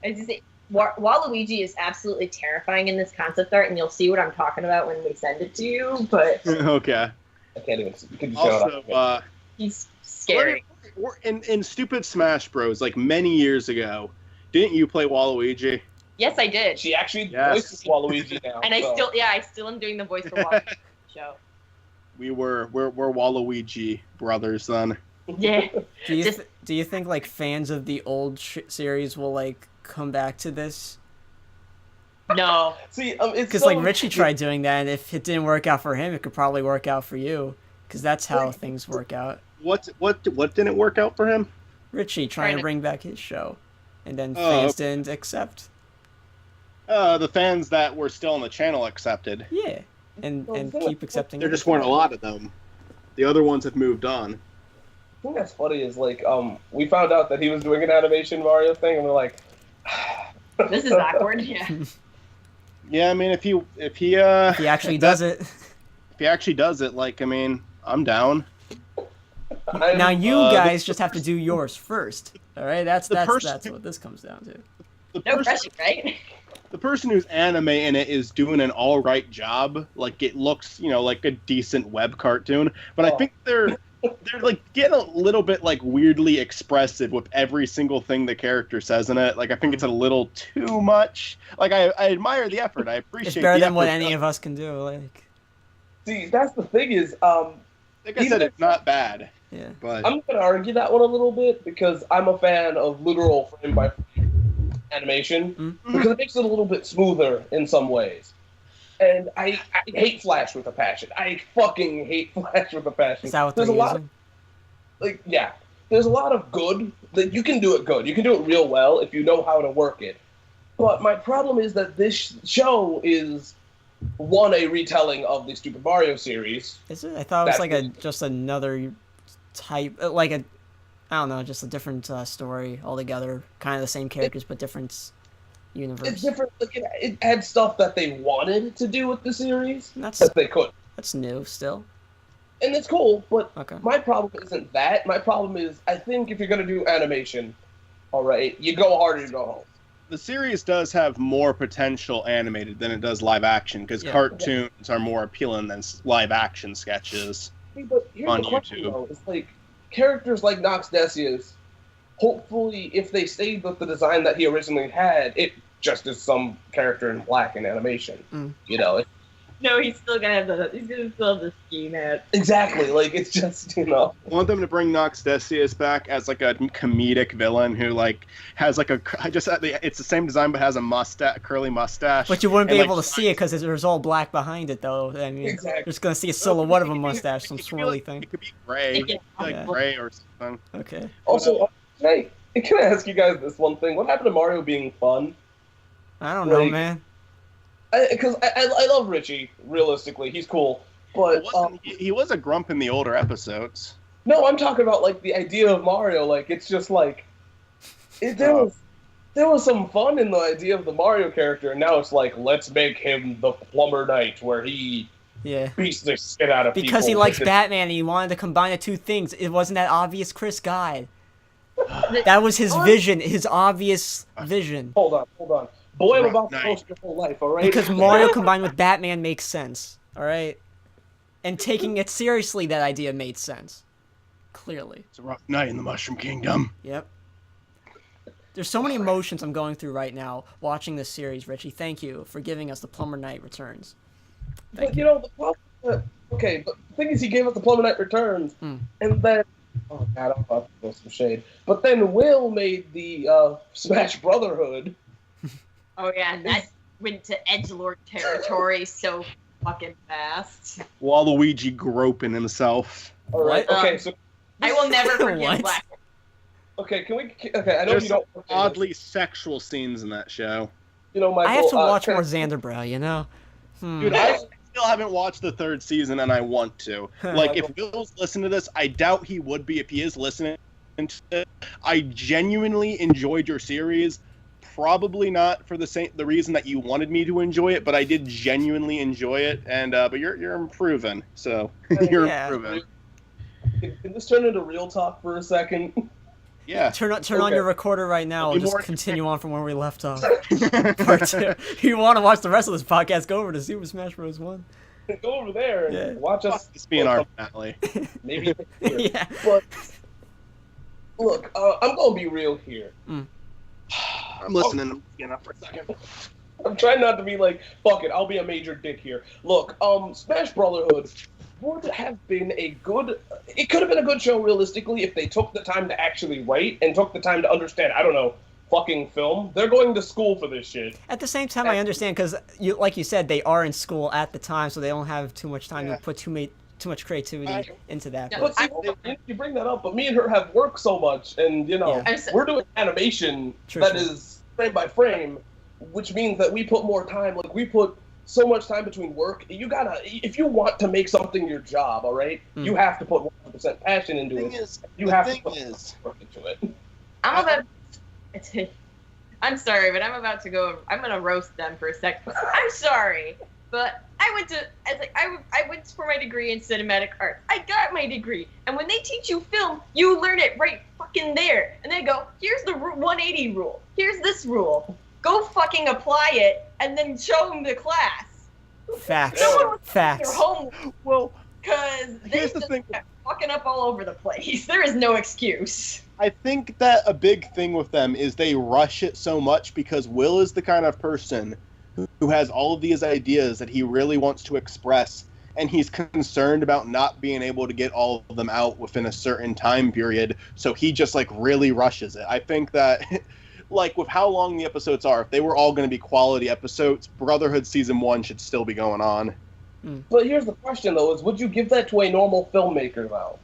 I just say Waluigi is absolutely terrifying in this concept art, and you'll see what I'm talking about when we send it to you. But Okay. I can't even. You can just show it Also, up. he's scary. in Stupid Smash Bros, like many years ago, didn't you play Waluigi? Yes, I did, She actually Yes. voices Waluigi now. and I so. still am doing the voice for Waluigi show. We're Waluigi brothers then. Yeah. do you think like fans of the old series will like come back to this? No. See, it's Because so, like Richie tried doing that, and if it didn't work out for him, it could probably work out for you. Because that's how things work out. What didn't work out for him? Richie trying to bring back his show, and then Oh, fans okay. didn't accept. The fans that were still on the channel accepted. Yeah, and keep accepting. There it. just weren't a lot of them. The other ones have moved on. I think that's funny. Is like we found out that he was doing an animation Mario thing, and we're like, This is awkward. Yeah. Yeah, I mean, if he He actually does it. if he actually does it, like, I mean, I'm down. Now you uh, guys just have to do yours first. All right, that's what this comes down to. The No person, pressure, right? the person who's animating it is doing an all right job. Like, it looks, like a decent web cartoon. But I Oh. think they're like getting a little bit like weirdly expressive with every single thing the character says in it. Like, I think it's a little too much. Like, I admire the effort. I appreciate. It's better the than what effort. any of us can do. Like, see, that's the thing is, Like I said, it's not bad. yeah. But I'm gonna argue that one a little bit because I'm a fan of literal frame by frame animation Mm-hmm. because it makes it a little bit smoother in some ways. And I hate Flash with a passion. I fucking hate Flash with a passion. Is that what There's they're a lot using? there's a lot of good that you can do it good. You can do it real well if you know how to work it. But my problem is that this show is a retelling of the Stupid Mario series. Is it? I thought it was That's like just another type, like I don't know, just a different story altogether. Kind of the same characters, but different universe. It's different. Like it had stuff that they wanted to do with the series That's that they couldn't. that's new still. And it's cool, but Okay. my problem isn't that. My problem is I think if you're going to do animation, all right, you go hard or you go home. the series does have more potential animated than it does live action, because cartoons are more appealing than live action sketches But here's on the question, YouTube. though. It's like, characters like Nox Decius, hopefully, if they stayed with the design that he originally had, it just is some character in black in animation. You know? No, he's still gonna have the ski hat. Exactly. Like, it's just, you know. I want them to bring Nox Decius back as like a comedic villain who like has like it's the same design but has a curly mustache. But you wouldn't be able to see it because there's all black behind it, though. I mean, Exactly. you're just gonna see a silhouette of a mustache, some swirly thing. It could be gray, gray or something. Okay. Also, can I ask you guys this one thing? What happened to Mario being fun? I don't know, man. Because I love Richie, realistically. He's cool. But he was a grump in the older episodes. No, I'm talking about, like, the idea of Mario. Like, it's just, like... There was some fun in the idea of the Mario character, and now it's like, let's make him the Plumber Knight, where he beats the shit out of people. Because he likes Batman and he wanted to combine the two things. It wasn't that obvious, Chris Guide. That was his vision, his obvious vision. Hold on. Boy, I'm about to post your whole life, alright? Because Mario combined with Batman makes sense, alright? And taking it seriously, that idea made sense. Clearly. It's a rough night in the Mushroom Kingdom. Yep. There's so many emotions I'm going through right now watching this series, Richie. Thank you for giving us the Plumber Knight Returns. But, you know, the problem... Okay, but the thing is, he gave us the Plumber Knight Returns, and then... Oh, God, I'm about to throw some shade. But then Will made the Smash Brotherhood. Oh yeah, that went to edgelord territory so fucking fast. Waluigi groping himself. All right. Okay. So I will never forget Black. Okay. Can we? Okay. I know There's you don't. some oddly sexual scenes in that show. You know, Michael, I have to watch more Xanderbrow. You know. Dude, I still haven't watched the 3rd season, and I want to. Like, if Will's listening to this, I doubt he would be if he is listening to it. I genuinely enjoyed your series. Probably not for the reason that you wanted me to enjoy it, but I did genuinely enjoy it, and but you're improving, so you're improving. Can this turn into real talk for a second? Yeah. Turn on your recorder right now and just continue on from where we left off. Part 2. If you want to watch the rest of this podcast, go over to Stupidsmashbros1. Go over there and watch us. This being our finale. Maybe. Yeah. But look, I'm gonna be real here. I'm listening. I'm getting up for a second. I'm trying not to be like, fuck it, I'll be a major dick here. Look, Smash Brotherhood would have been it could have been a good show realistically if they took the time to actually write and took the time to understand, I don't know, fucking film. They're going to school for this shit. At the same time, I understand, because, like you said, they are in school at the time, so they don't have too much time to put too much creativity into that. But see, you bring that up, but me and her have worked so much, and, you know, we're doing animation that is frame by frame, which means that we put more time, like, we put so much time between work. You gotta, if you want to make something your job, all right, you have to put 100% passion into it. You have to put work into it. I'm sorry, but I'm about to go. I'm gonna roast them for a second. I'm sorry, but I went for my degree in cinematic arts. I got my degree, and when they teach you film, you learn it right fucking there. And they go, here's the 180 rule. Here's this rule. Go fucking apply it, and then show them the class. Facts. Their homework. Well, because here's the thing. Fucking up all over the place. There is no excuse. I think that a big thing with them is they rush it so much because Will is the kind of person who has all of these ideas that he really wants to express, and he's concerned about not being able to get all of them out within a certain time period, so he just, like, really rushes it. I think that, like, with how long the episodes are, if they were all going to be quality episodes, Brotherhood Season 1 should still be going on. But here's the question, though, is would you give that to a normal filmmaker, though?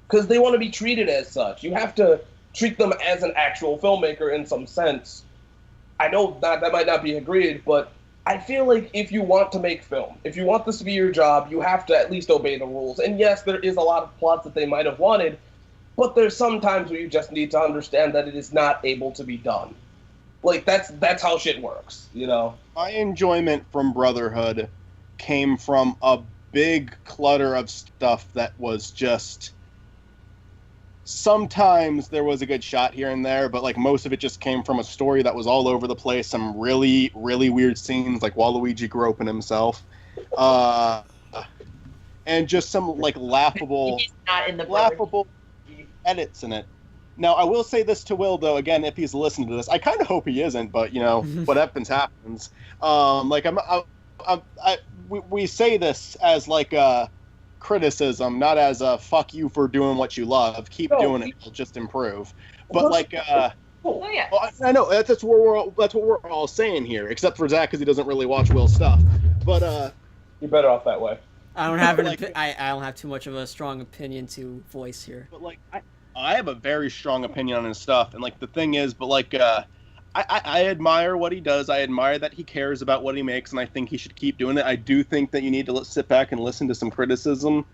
Because they want to be treated as such. You have to treat them as an actual filmmaker in some sense. I know that might not be agreed, but I feel like if you want to make film, if you want this to be your job, you have to at least obey the rules. And yes, there is a lot of plots that they might have wanted, but there's some times where you just need to understand that it is not able to be done. Like, that's how shit works, you know? My enjoyment from Brotherhood came from a big clutter of stuff that was just sometimes there was a good shot here and there, but like most of it just came from a story that was all over the place. Some really, really weird scenes, like Waluigi groping himself, and just some like laughable edits in it. Now, I will say this to Will, though, again, if he's listening to this, I kind of hope he isn't, but, you know, what happens. We say this as, like, a criticism, not as a fuck you for doing what you love. Keep doing it. It'll just improve. But, like, I know, that's what we're all saying here, except for Zach, because he doesn't really watch Will's stuff. But, you're better off that way. I don't have I don't have too much of a strong opinion to voice here. But, like, I have a very strong opinion on his stuff, and like the thing is, but like I admire what he does. I admire that he cares about what he makes, and I think he should keep doing it. I do think that you need to sit back and listen to some criticism.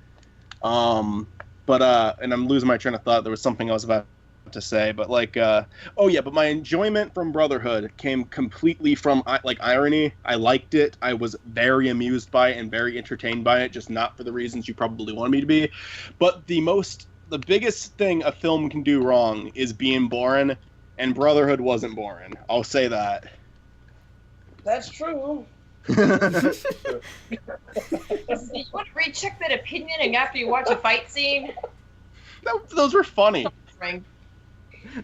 And I'm losing my train of thought. There was something I was about to say, but like but my enjoyment from Brotherhood came completely from like irony. I liked it. I was very amused by it and very entertained by it, just not for the reasons you probably want me to be. But the biggest thing a film can do wrong is being boring, and Brotherhood wasn't boring. I'll say that. That's true. You want to recheck that opinion and after you watch a fight scene? Those were funny.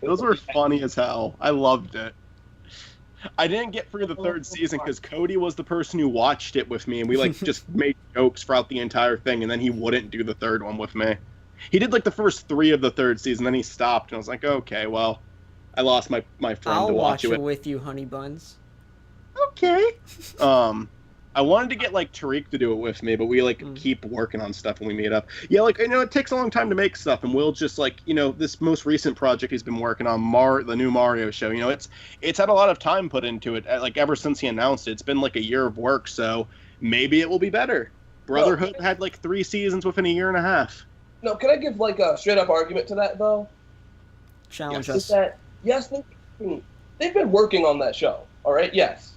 Those were funny as hell. I loved it. I didn't get through the third season because Cody was the person who watched it with me, and we like just made jokes throughout the entire thing, and then he wouldn't do the third one with me. He did like the first 3 of the third season, then he stopped, and I was like, okay, well, I lost my friend I'll to watch it with you, honey buns. Okay. I wanted to get like Tariq to do it with me, but we like keep working on stuff when we meet up. Yeah, like it takes a long time to make stuff, and we'll just like this most recent project he's been working on, the new Mario show. It's had a lot of time put into it. Like ever since he announced it, it's been like a year of work. So maybe it will be better. Brotherhood had like 3 seasons within a year and a half. No, can I give like a straight up argument to that though? Challenge us. Yes, they've been working on that show. All right, yes,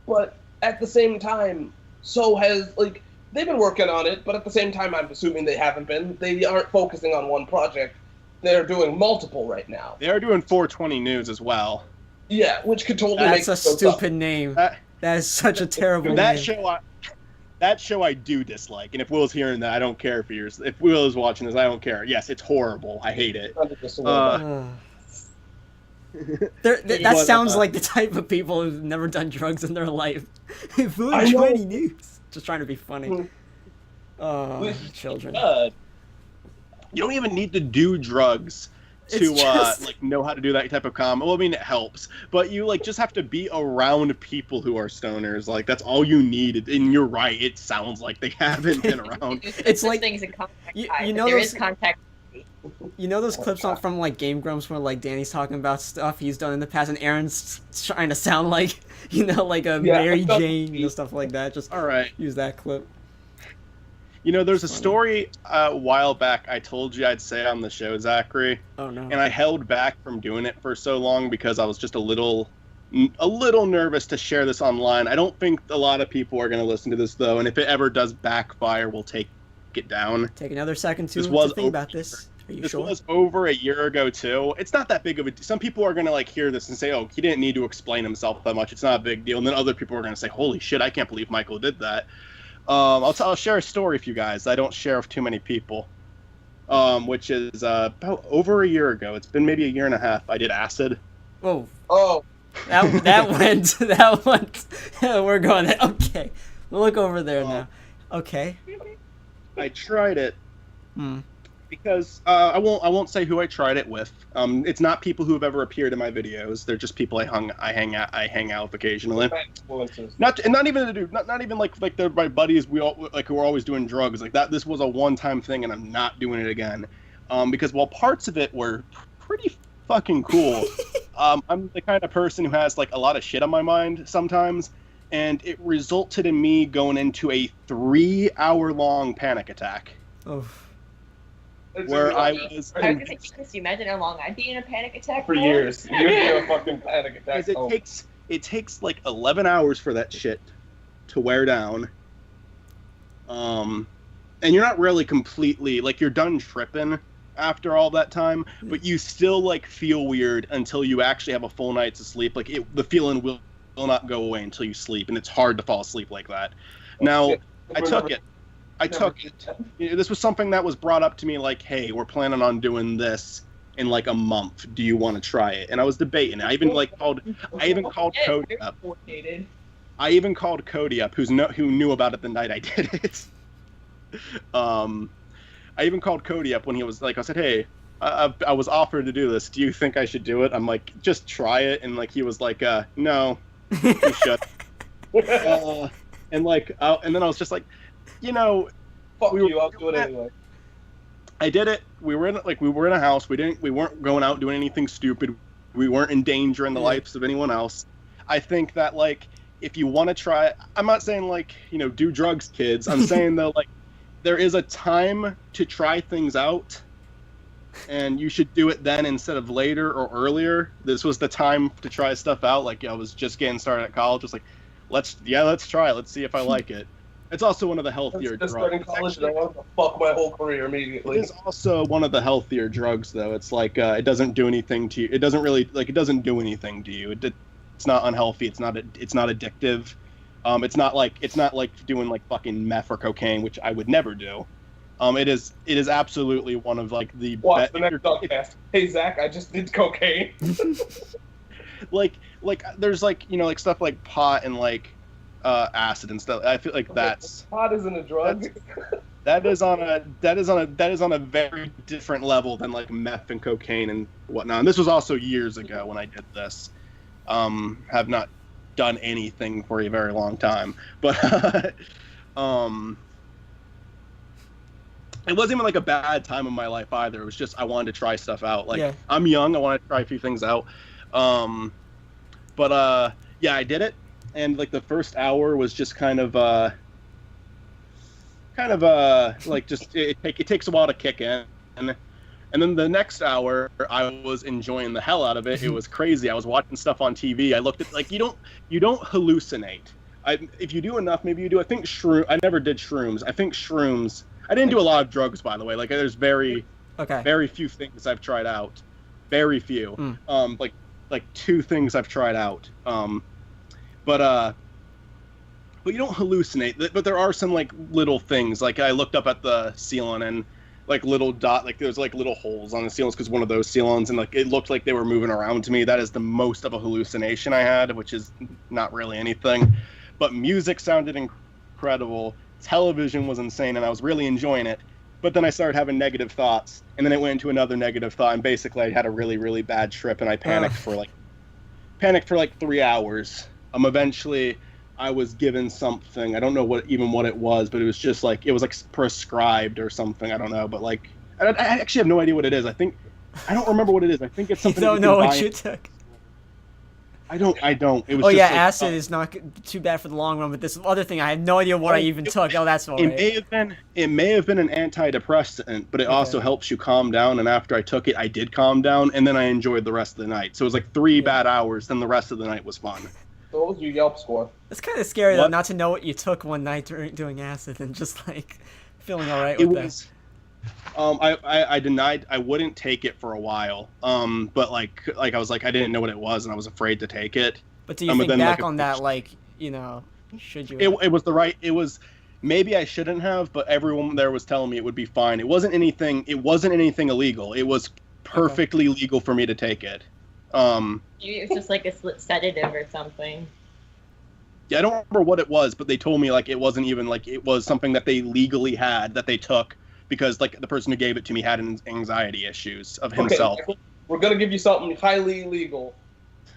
but at the same time, so has like they've been working on it. But at the same time, I'm assuming they haven't been. They aren't focusing on one project. They're doing multiple right now. They are doing 420 News as well. Yeah, which could totally make That's a stupid name. That is such a terrible name. That show I do dislike, and if Will's hearing that, I don't care if Will is watching this, I don't care. Yes, it's horrible. I hate it. That sounds like the type of people who've never done drugs in their life. 420 News. Just trying to be funny. Oh, children. You don't even need to do drugs to like know how to do that type of comedy. Well, I mean, it helps, but you like just have to be around people who are stoners. Like that's all you need. And you're right. It sounds like they haven't been around. It's like things in contact. There is contact. You know those clips from like Game Grumps where like Danny's talking about stuff he's done in the past, and Aaron's trying to sound like like a Mary Jane, stuff like that. Just use that clip. There's a story a while back I told you I'd say on the show, Zachary. Oh, no. And I held back from doing it for so long because I was just a little nervous to share this online. I don't think a lot of people are going to listen to this, though, and if it ever does backfire, we'll take it down. Take another second to think about this. Are you sure? This was over a year ago, too. It's not that big of a deal. Some people are going to like hear this and say, oh, he didn't need to explain himself that much. It's not a big deal. And then other people are going to say, holy shit, I can't believe Michael did that. I'll share a story with you guys. I don't share with too many people, which is about over a year ago. It's been maybe a year and a half. I did acid. Oh. That went. We're going there. Okay. We'll look over there now. Okay. I tried it. Because I won't say who I tried it with. It's not people who have ever appeared in my videos. They're just people I hang out with occasionally. Not even like they're my buddies. We all like who are always doing drugs like that. This was a one-time thing, and I'm not doing it again. Because while parts of it were pretty fucking cool, I'm the kind of person who has like a lot of shit on my mind sometimes, and it resulted in me going into a 3-hour-long panic attack. Oh. Where I was. Can you imagine how long I'd be in a panic attack for years? You'd be in a fucking panic attack. It takes like 11 hours for that shit to wear down. And you're not really completely like you're done tripping after all that time, but you still like feel weird until you actually have a full night's sleep. Like the feeling will not go away until you sleep, and it's hard to fall asleep like that. Now, I took it. You know, this was something that was brought up to me like, hey, we're planning on doing this in like a month. Do you want to try it? And I was debating. I even called Cody up. I even called Cody up, who knew about it the night I did it. I even called Cody up when he was like, I said, hey, I was offered to do this. Do you think I should do it? I'm like, just try it. And like, he was like, no, you should. And like, and then I was just like, you know, fuck you, I'll do it anyway. I did it. We were in a house. We weren't going out doing anything stupid. We weren't endangering the lives of anyone else. I think that like, if you want to try it, I'm not saying like, you know, do drugs, kids. I'm saying though, like, there is a time to try things out, and you should do it then instead of later or earlier. This was the time to try stuff out. Like, I was just getting started at college. Just like, let's try it. Let's see if I like it. It's also one of the healthier drugs. Starting college, and I wanted to fuck my whole career immediately. It is also one of the healthier drugs, though. It's like it doesn't do anything to you. It doesn't really it doesn't do anything to you. It's not unhealthy. It's not addictive. It's not like doing like fucking meth or cocaine, which I would never do. It is absolutely one of like the best. The next DuckCast. Hey Zach, I just did cocaine. like there's like, you know, like stuff like pot and like acid and stuff. I feel like that's pot isn't a drug. That is on a very different level than like meth and cocaine and whatnot. And this was also years ago when I did this. Have not done anything for a very long time, but it wasn't even like a bad time in my life either. It was just I wanted to try stuff out. Like, I'm young, I wanted to try a few things out. But yeah, I did it, and like the first hour was just kind of like just it takes a while to kick in. And then the next hour, I was enjoying the hell out of it. It was crazy. I was watching stuff on TV. I looked at like you don't hallucinate. If you do enough, maybe you do. I think I never did shrooms. I think shrooms. I didn't do a lot of drugs, by the way. Like there's very few things I've tried out. Very few. Like 2 things I've tried out. But you don't hallucinate. But there are some like little things. Like I looked up at the ceiling and like little there's like little holes on the ceilings because one of those ceilings, and like it looked like they were moving around to me. That is the most of a hallucination I had, which is not really anything. But music sounded incredible. Television was insane, and I was really enjoying it. But then I started having negative thoughts, and then it went into another negative thought, and basically I had a really, really bad trip, and I panicked for like 3 hours. Eventually I was given something. I don't know what it was, but it was just like, it was like prescribed or something. I don't know, but like, I actually have no idea what it is. I don't remember what it is. I think it's something. You don't know what you took. I don't. It was. Oh yeah, acid is not too bad for the long run, but this other thing, I had no idea what I even took. Oh, that's all right. It may have been an antidepressant, but it also helps you calm down. And after I took it, I did calm down, and then I enjoyed the rest of the night. So it was like 3 bad hours. Then the rest of the night was fun. So what was your Yelp score? It's kind of scary though, not to know what you took one night doing acid and just like feeling all right with that. I denied. I wouldn't take it for a while. But like I was like, I didn't know what it was, and I was afraid to take it. But do you think back on that, like, you know, should you? It was the right. It was. Maybe I shouldn't have, but everyone there was telling me it would be fine. It wasn't anything illegal. It was perfectly legal for me to take it. Maybe it was just like a sedative or something. Yeah, I don't remember what it was, but they told me like it wasn't even like it was something that they legally had that they took because like the person who gave it to me had anxiety issues of himself. Okay, we're gonna give you something highly illegal.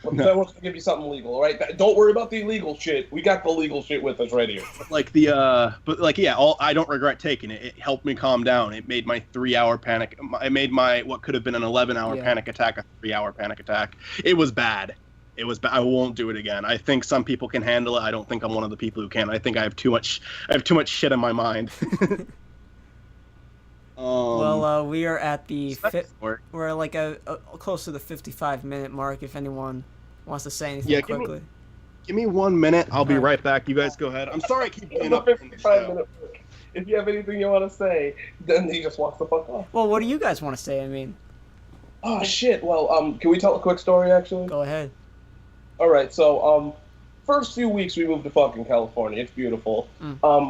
But then we're gonna give you something legal, all right? Don't worry about the illegal shit. We got the legal shit with us right here. I don't regret taking it. It helped me calm down. It made my 3-hour panic. It made my what could have been an 11-hour panic attack a 3-hour panic attack. It was bad. It was bad. I won't do it again. I think some people can handle it. I don't think I'm one of the people who can. I think I have too much shit in my mind. Well, we are at the we're like a close to the 55-minute mark. If anyone wants to say anything quickly, give me 1 minute. I'll be right back. You guys go ahead. I'm sorry I keep being up. if you have anything you want to say, then he just walks the fuck off. Well, what do you guys want to say? I mean, Oh shit. Well, can we tell a quick story actually? go ahead. All right. So, first few weeks we moved to fucking California. It's beautiful.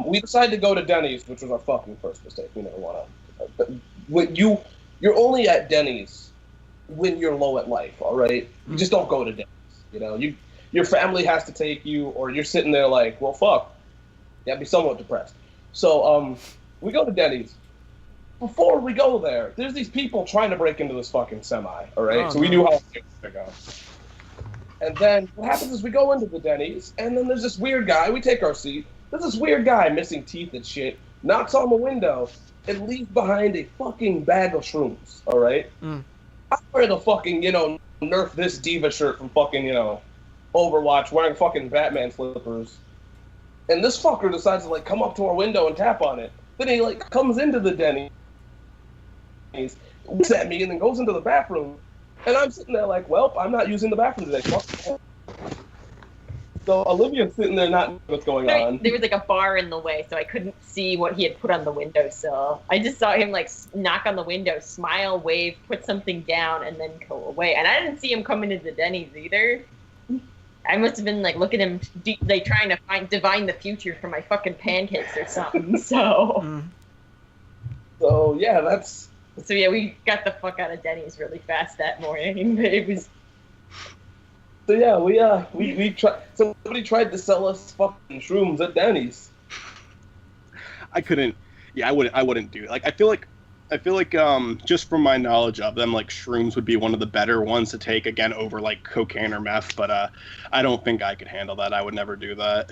We decided to go to Denny's, which was our fucking first mistake. We never want to. When you're only at Denny's when you're low at life. All right. You just don't go to Denny's. You know, your family has to take you, or you're sitting there like, well, fuck. Yeah, be somewhat depressed. So, we go to Denny's. Before we go there, there's these people trying to break into this fucking semi, all right? So we knew how to go. And then what happens is we go into the Denny's, and then there's this weird guy. We take our seat. There's this weird guy missing teeth and shit, knocks on the window, and leaves behind a fucking bag of shrooms, all right? I'm wearing the fucking, Nerf this diva shirt from fucking, Overwatch, wearing fucking Batman slippers. And this fucker decides to, like, come up to our window and tap on it. Then he, like, comes into the Denny's, looks at me, and then goes into the bathroom. And I'm sitting there like, well, I'm not using the bathroom today. Fuck. So Olivia's sitting there not knowing what's going on. There was, like, a bar in the way, so I couldn't see what he had put on the windowsill. I just saw him, like, knock on the window, smile, wave, put something down, and then go away. And I didn't see him come into the Denny's either. I must have been, like, looking at him, like, trying to divine the future for my fucking pancakes or something, so... So, yeah, that's... So, yeah, we got the fuck out of Denny's really fast that morning. It was... So, yeah, we tried... Somebody tried to sell us fucking shrooms at Denny's. I couldn't... Yeah, I wouldn't do it. Like, I feel like just from my knowledge of them, like, shrooms would be one of the better ones to take, again, over, like, cocaine or meth, but I don't think I could handle that. I would never do that.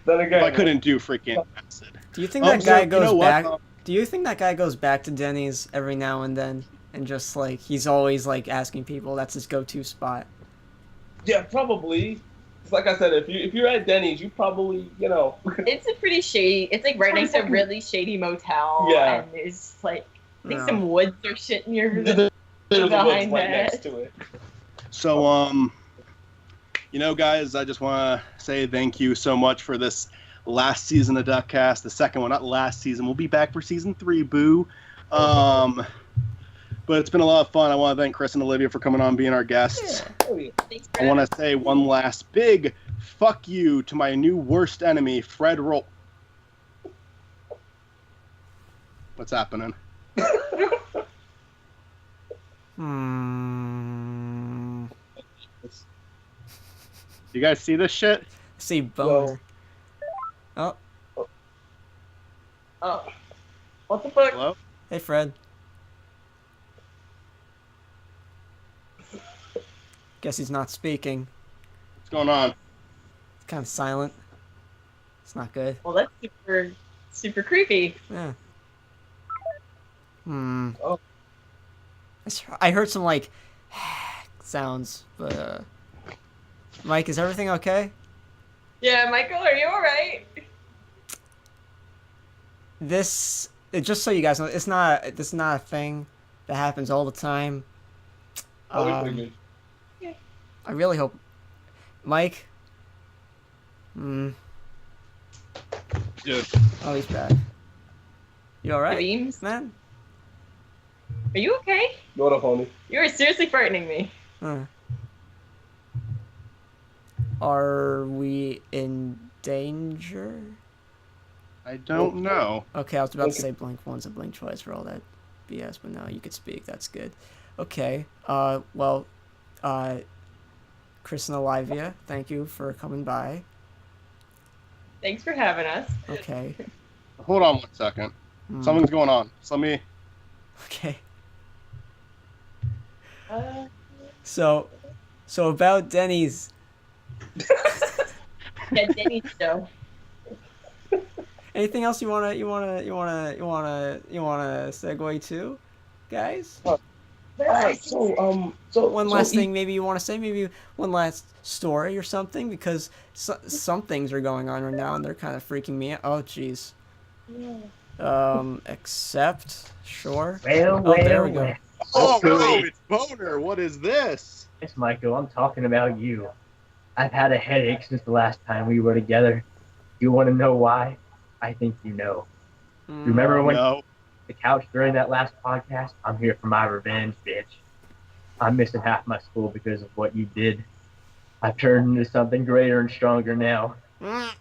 Then again... I couldn't do freaking acid. Do you think that guy goes back... Do you think that guy goes back to Denny's every now and then, and just, like, he's always, like, asking people, that's his go-to spot? Yeah, probably. It's like I said, if you're at Denny's, you probably, It's a pretty shady... It's, like, right next to a really shady motel. Yeah. And there's, like, I think some woods or shit near the There's behind right that. next to it. So, guys, I just want to say thank you so much for this last season of DuckCast. The second one, not last season. We'll be back for season 3, boo. But it's been a lot of fun. I want to thank Chris and Olivia for coming on, being our guests. Yeah. Oh, yeah. I want to say one last big fuck you to my new worst enemy, Fred Roll. What's happening? You guys see this shit? See boner. Oh. Oh. What the fuck? Hello? Hey, Fred. Guess he's not speaking. What's going on? It's kind of silent. It's not good. Well, that's super, super creepy. Yeah. Oh. I heard some, like, sounds, but, Mike, is everything okay? Yeah, Michael, are you alright? This, just so you guys know, this is not a thing that happens all the time. Pretty good. I really hope, Mike. Yeah. Oh, he's back. You all right, Dreams? man? Are you okay? What up, homie? You are seriously frightening me. Are we in danger? I don't know. Okay, I was about to say blink once and blink twice for all that BS, but no, you could speak. That's good. Okay. Well, Chris and Olivia, thank you for coming by. Thanks for having us. Okay. Hold on 1 second. Something's going on. So let me... Okay. So about Denny's. Yeah, Denny's show. Anything else you wanna segue to, guys? So one last thing maybe you want to say, maybe one last story or something, because some things are going on right now and they're kind of freaking me out. Oh, jeez. Except, sure. Well, there we go. Oh, no, it's Boner. What is this? Yes, Michael, I'm talking about you. I've had a headache since the last time we were together. You want to know why? I think you know. Remember when the couch during that last podcast? I'm here for my revenge, bitch. I'm missing half my school because of what you did. I've turned into something greater and stronger now.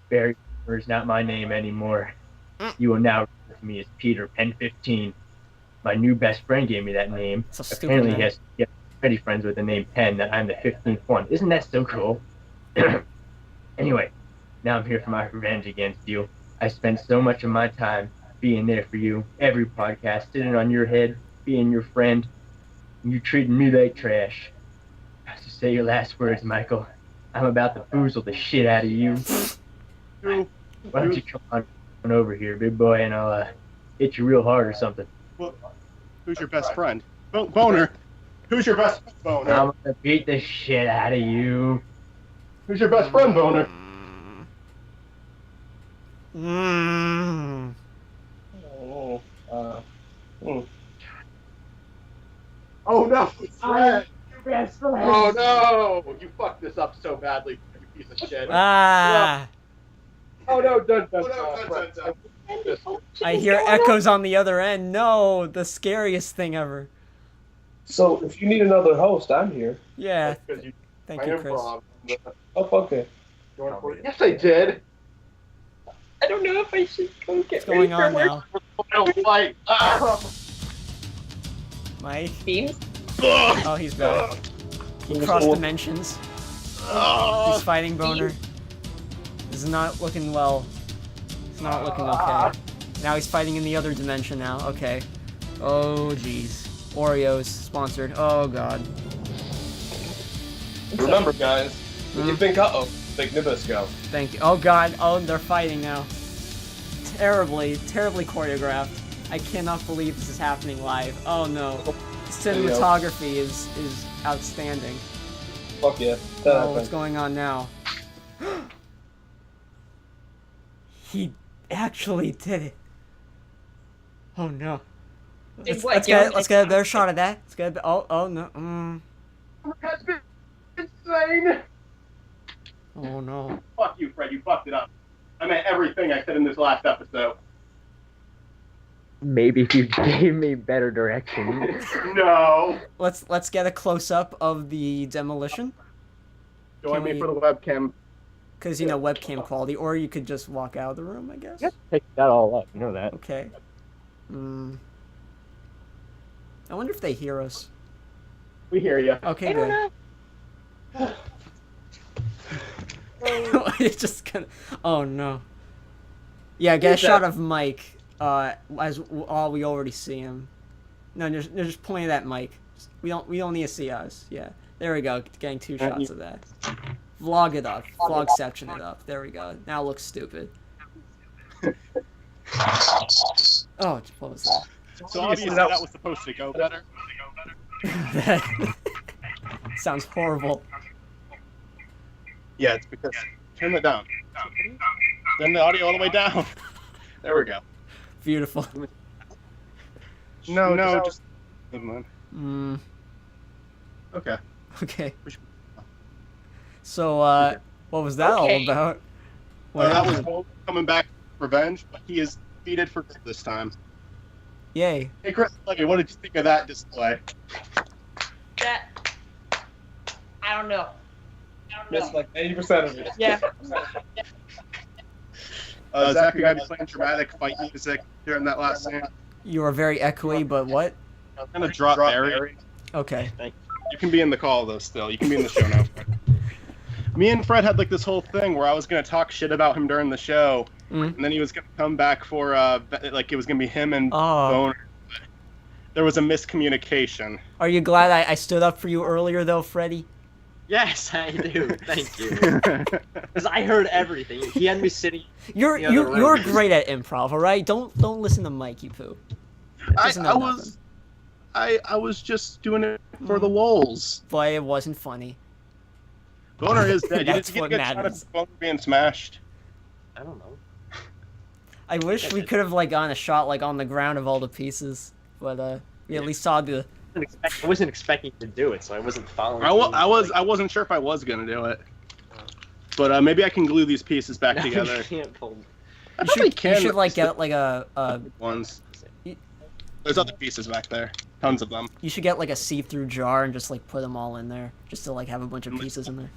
Barry is not my name anymore. You will now refer to me as Peter Pen 15. My new best friend gave me that name. Apparently he has many friends with the name Pen, that I'm the 15th one. Isn't that so cool? Anyway, now I'm here for my revenge against you. I spent so much of my time being there for you, every podcast, sitting on your head, being your friend. You treated me like trash. To say your last words, Michael, I'm about to boozle the shit out of you. Why don't you come on over here, big boy, and I'll hit you real hard or something. Well, who's your best friend? Boner. Who's your best friend, Boner? I'm gonna beat the shit out of you. Who's your best friend, Boner? Oh no, Fred! Oh no! You fucked this up so badly, you piece of shit. Ah! Oh no, dun. I hear echoes on the other end. No, the scariest thing ever. So, if you need another host, I'm here. Yeah. Thank you, Chris. Oh, okay. Yes, I did. I don't know if I should go get What's going on now? Fight. Mike? Beams? Oh, he's back. He crossed dimensions. He's fighting Boner. This is not looking well. It's not looking okay. Now he's fighting in the other dimension now. Okay. Oh, jeez. Oreos sponsored. Oh, God. Remember, guys, when you think, think Nabisco. Thank you. Oh, God. Oh, they're fighting now. Terribly choreographed. I cannot believe this is happening live. Oh, no. Cinematography is outstanding. Fuck yeah. Oh, what's going on now? He actually did it. Oh no. Let's get a better shot of that. Let's get oh no. Has been insane. Oh no. Fuck you, Fred. You fucked it up. I meant everything I said in this last episode. Maybe if you gave me better direction. No. Let's get a close up of the demolition. Join me for the webcam. Because, you know, webcam quality, or you could just walk out of the room, I guess. Pick that all up, you know that. Okay. I wonder if they hear us. We hear you. Okay, good. It's just gonna. Oh no. Yeah, get a shot of Mike. As we already see him. No, just pointing at Mike. We don't need to see us. Yeah, there we go. Getting two shots of that. Vlog it up. Vlogception it up. There we go. Now it looks stupid. Oh, what was that? So obviously that was supposed to go better. That sounds horrible. Yeah, it's because turn it down. Turn the audio all the way down. There we go. Beautiful. No, just never mind. Okay. Okay. So, what was that all about? That was Bo coming back for revenge, but he is defeated for good this time. Yay. Hey, Chris, Olivia, what did you think of that display? That... I don't know. Missed like 80% of it. Yeah. Zach, you gotta be playing dramatic fight music during that last scene. You are very echoey, but what? I'm gonna drop Barry. Okay. You can be in the call, though, still. You can be in the show now, Fred. Me and Fred had like this whole thing where I was gonna talk shit about him during the show, and then he was gonna come back for like it was gonna be him and Boner. There was a miscommunication. Are you glad I stood up for you earlier, though, Freddie? Yes, I do. Thank you. Because I heard everything. He had me sitting. You're great at improv, all right? Don't listen to Mikey Poo. I was just doing it for the lulz. But it wasn't funny. Boner is dead. That's you what didn't get matters. Of Boner being smashed. I don't know. I wish we could have like gotten a shot like on the ground of all the pieces, but we at least saw the. I wasn't expecting to do it, so I wasn't following. I wasn't sure if I was gonna do it, but maybe I can glue these pieces back together. You can't pull. You should like get like a ones. There's other pieces back there. Tons of them. You should get like a see-through jar and just like put them all in there, just to like have a bunch of pieces in there.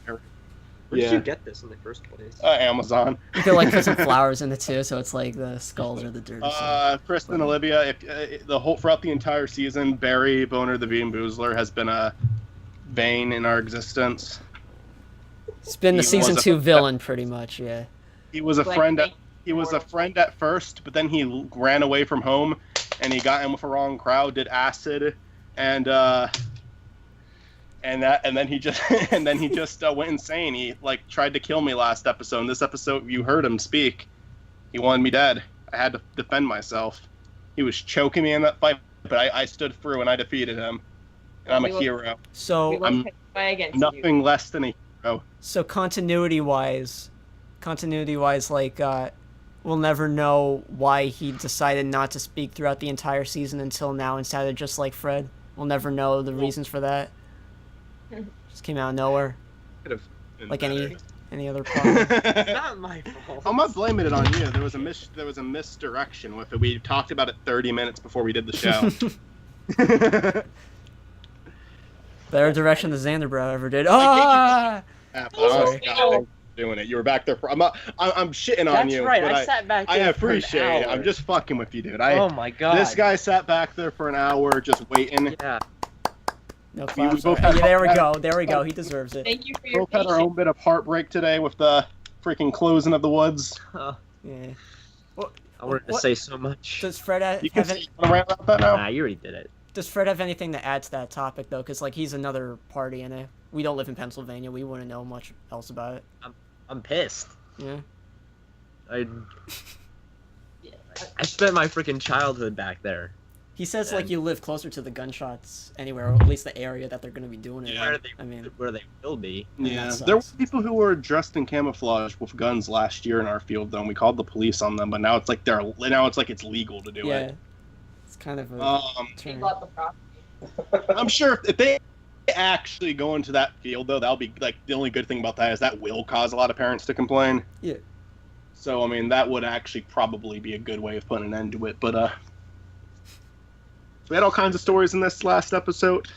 Where did you get this in the first place? Amazon. You could like put some flowers in it too, so it's like the skulls or the dirty side. Kristen and Olivia, throughout the entire season, Barry Boner the Bean Boozler has been a bane in our existence. It's been the season 2 villain, pretty much. Yeah. He was a friend. He was a friend at first, but then he ran away from home, and he got in with a wrong crowd, did acid, and then he just went insane. He like tried to kill me last episode. In this episode, you heard him speak. He wanted me dead. I had to defend myself. He was choking me in that fight, but I stood through and I defeated him. And I'm a hero. So I'm nothing less than a hero. So continuity wise, like we'll never know why he decided not to speak throughout the entire season until now instead of just like Fred. We'll never know the reasons for that. Just came out of nowhere. Like any other problem. It's not my fault. I'm not blaming it on you. There was a misdirection with it. We talked about it 30 minutes before we did the show. Better direction than Xanderbro ever did. Ah! Doing it. You were back there for. I'm shitting on you. That's right. I sat back there. I appreciate it. I'm just fucking with you, dude. Oh my god. This guy sat back there for an hour just waiting. Yeah. No claps. There we go. There we go. He deserves it. Thank you for your Both had our own bit of heartbreak today with the freaking closing of the woods. Yeah. I wanted to say so much. Does Fred have rant about that now? Nah, you already did it. Does Fred have anything to add to that topic though? Because like he's another party in it. We don't live in Pennsylvania. We wouldn't know much else about it. I'm pissed. Yeah. I spent my freaking childhood back there. He says like you live closer to the gunshots anywhere, or at least the area that they're going to be doing it in. Where they will be. Yeah, there were people who were dressed in camouflage with guns last year in our field, though, and we called the police on them. But now it's like it's legal to do it. Yeah, it's kind of a I'm sure if they actually go into that field, though, that'll be like the only good thing about that is that will cause a lot of parents to complain. Yeah. So I mean, that would actually probably be a good way of putting an end to it, but we had all kinds of stories in this last episode.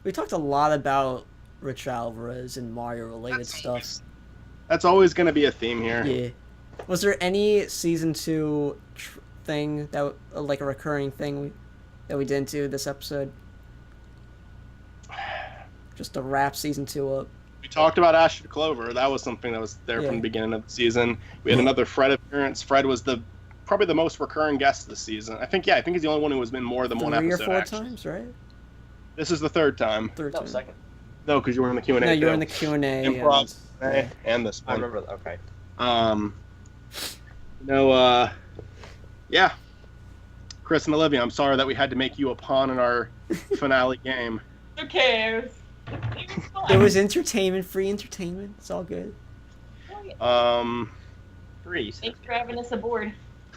We talked a lot about Rich Alvarez and Mario-related stuff. That's always going to be a theme here. Yeah. Was there any season 2 thing that like a recurring thing that we didn't do this episode? Just to wrap season 2 up. We talked about Ashford Clover. That was something that was there from the beginning of the season. We had another Fred appearance. Fred was probably the most recurring guest this season. I think he's the only one who has been more than one episode. 3 or 4 times, right? This is the third time. Second. No, because you were in the Q&A. No, you were in the Q&A. Improv and this one. I remember that. Okay. Yeah. Chris and Olivia, I'm sorry that we had to make you a pawn in our finale game. Who cares? It was entertainment, free entertainment. It's all good. Free. Thanks for having us aboard.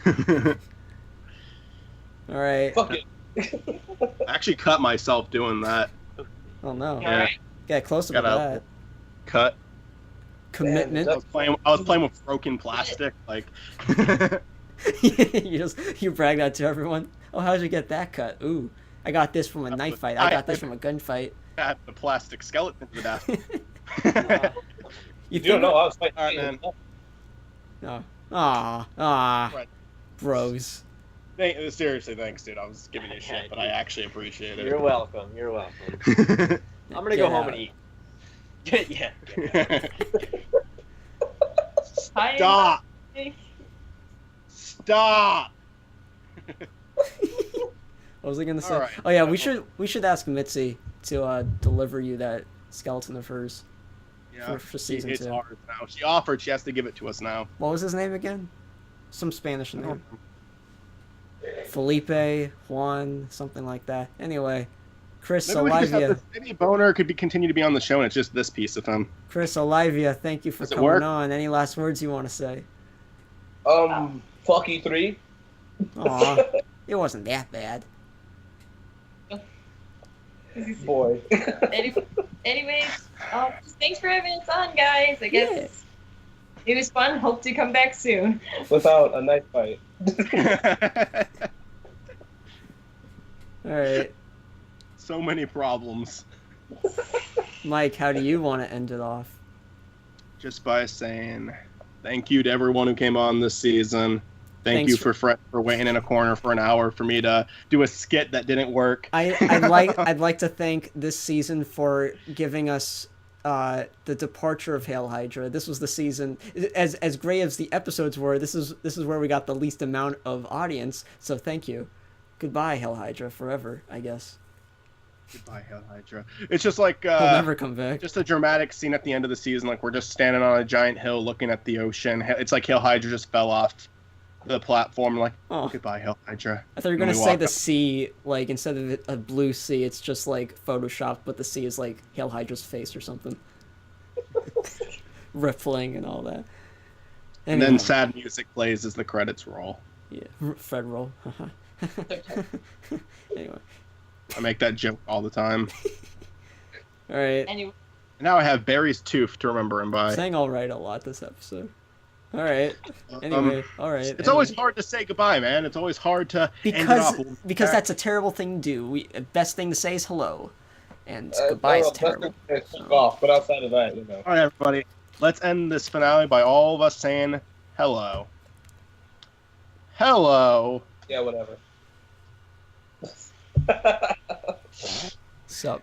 All right. Fuck it. I actually cut myself doing that. Oh no. Yeah. Get close to that. Cut. Commitment. I was playing with broken plastic, like. you brag that to everyone. Oh, how'd you get that cut? Ooh, I got this from a knife fight. I got this from a gunfight. I had the plastic skeleton to death. You don't know. I was fighting. All right, man. No. Right. Bros. Seriously, thanks, dude. I was giving you shit, but I actually appreciate it. You're welcome. You're welcome. I'm gonna go home and eat. Yeah. Stop. Stop. What was I gonna say? Right. Oh yeah, we should ask Mitzi to deliver you that skeleton of hers. Yeah, for season 2. It's hard now. She offered. She has to give it to us now. What was his name again? Some Spanish name. Felipe, Juan, something like that. Anyway, Chris, Olivia. Maybe Boner could continue to be on the show, and it's just this piece of him. Chris, Olivia, thank you for coming on. Any last words you want to say? Fuck E3. Aw, it wasn't that bad. Boy. Anyways, just thanks for having us on, guys. I guess It was fun. Hope to come back soon. Without a knife fight. All right. So many problems. Mike, how do you want to end it off? Just by saying thank you to everyone who came on this season. Thank you for Fred for waiting in a corner for an hour for me to do a skit that didn't work. I'd like to thank this season for giving us the departure of Hail Hydra. This was the season, as great as the episodes were, this is where we got the least amount of audience. So thank you. Goodbye, Hail Hydra, forever, I guess. Goodbye, Hail Hydra. It's just like He'll never come back. Just a dramatic scene at the end of the season, like we're just standing on a giant hill looking at the ocean. It's like Hail Hydra just fell off the platform, like, oh, goodbye, Hail Hydra. I thought you were gonna say the sea, like instead of a blue sea, it's just like photoshopped, but the sea is like Hail Hydra's face or something, rippling and all that. Anyway. And then sad music plays as the credits roll. Yeah, Fred roll. Anyway, I make that joke all the time. All right. Anyway. Now I have Barry's tooth to remember him by. Saying all right a lot this episode. All right. Anyway, all right. It's always hard to say goodbye, man. It's always hard to end it off. Because that's a terrible thing to do. Best thing to say is hello, and goodbye is terrible. Off, but outside of that, you know. All right, everybody. Let's end this finale by all of us saying hello. Hello. Yeah, whatever. Sup.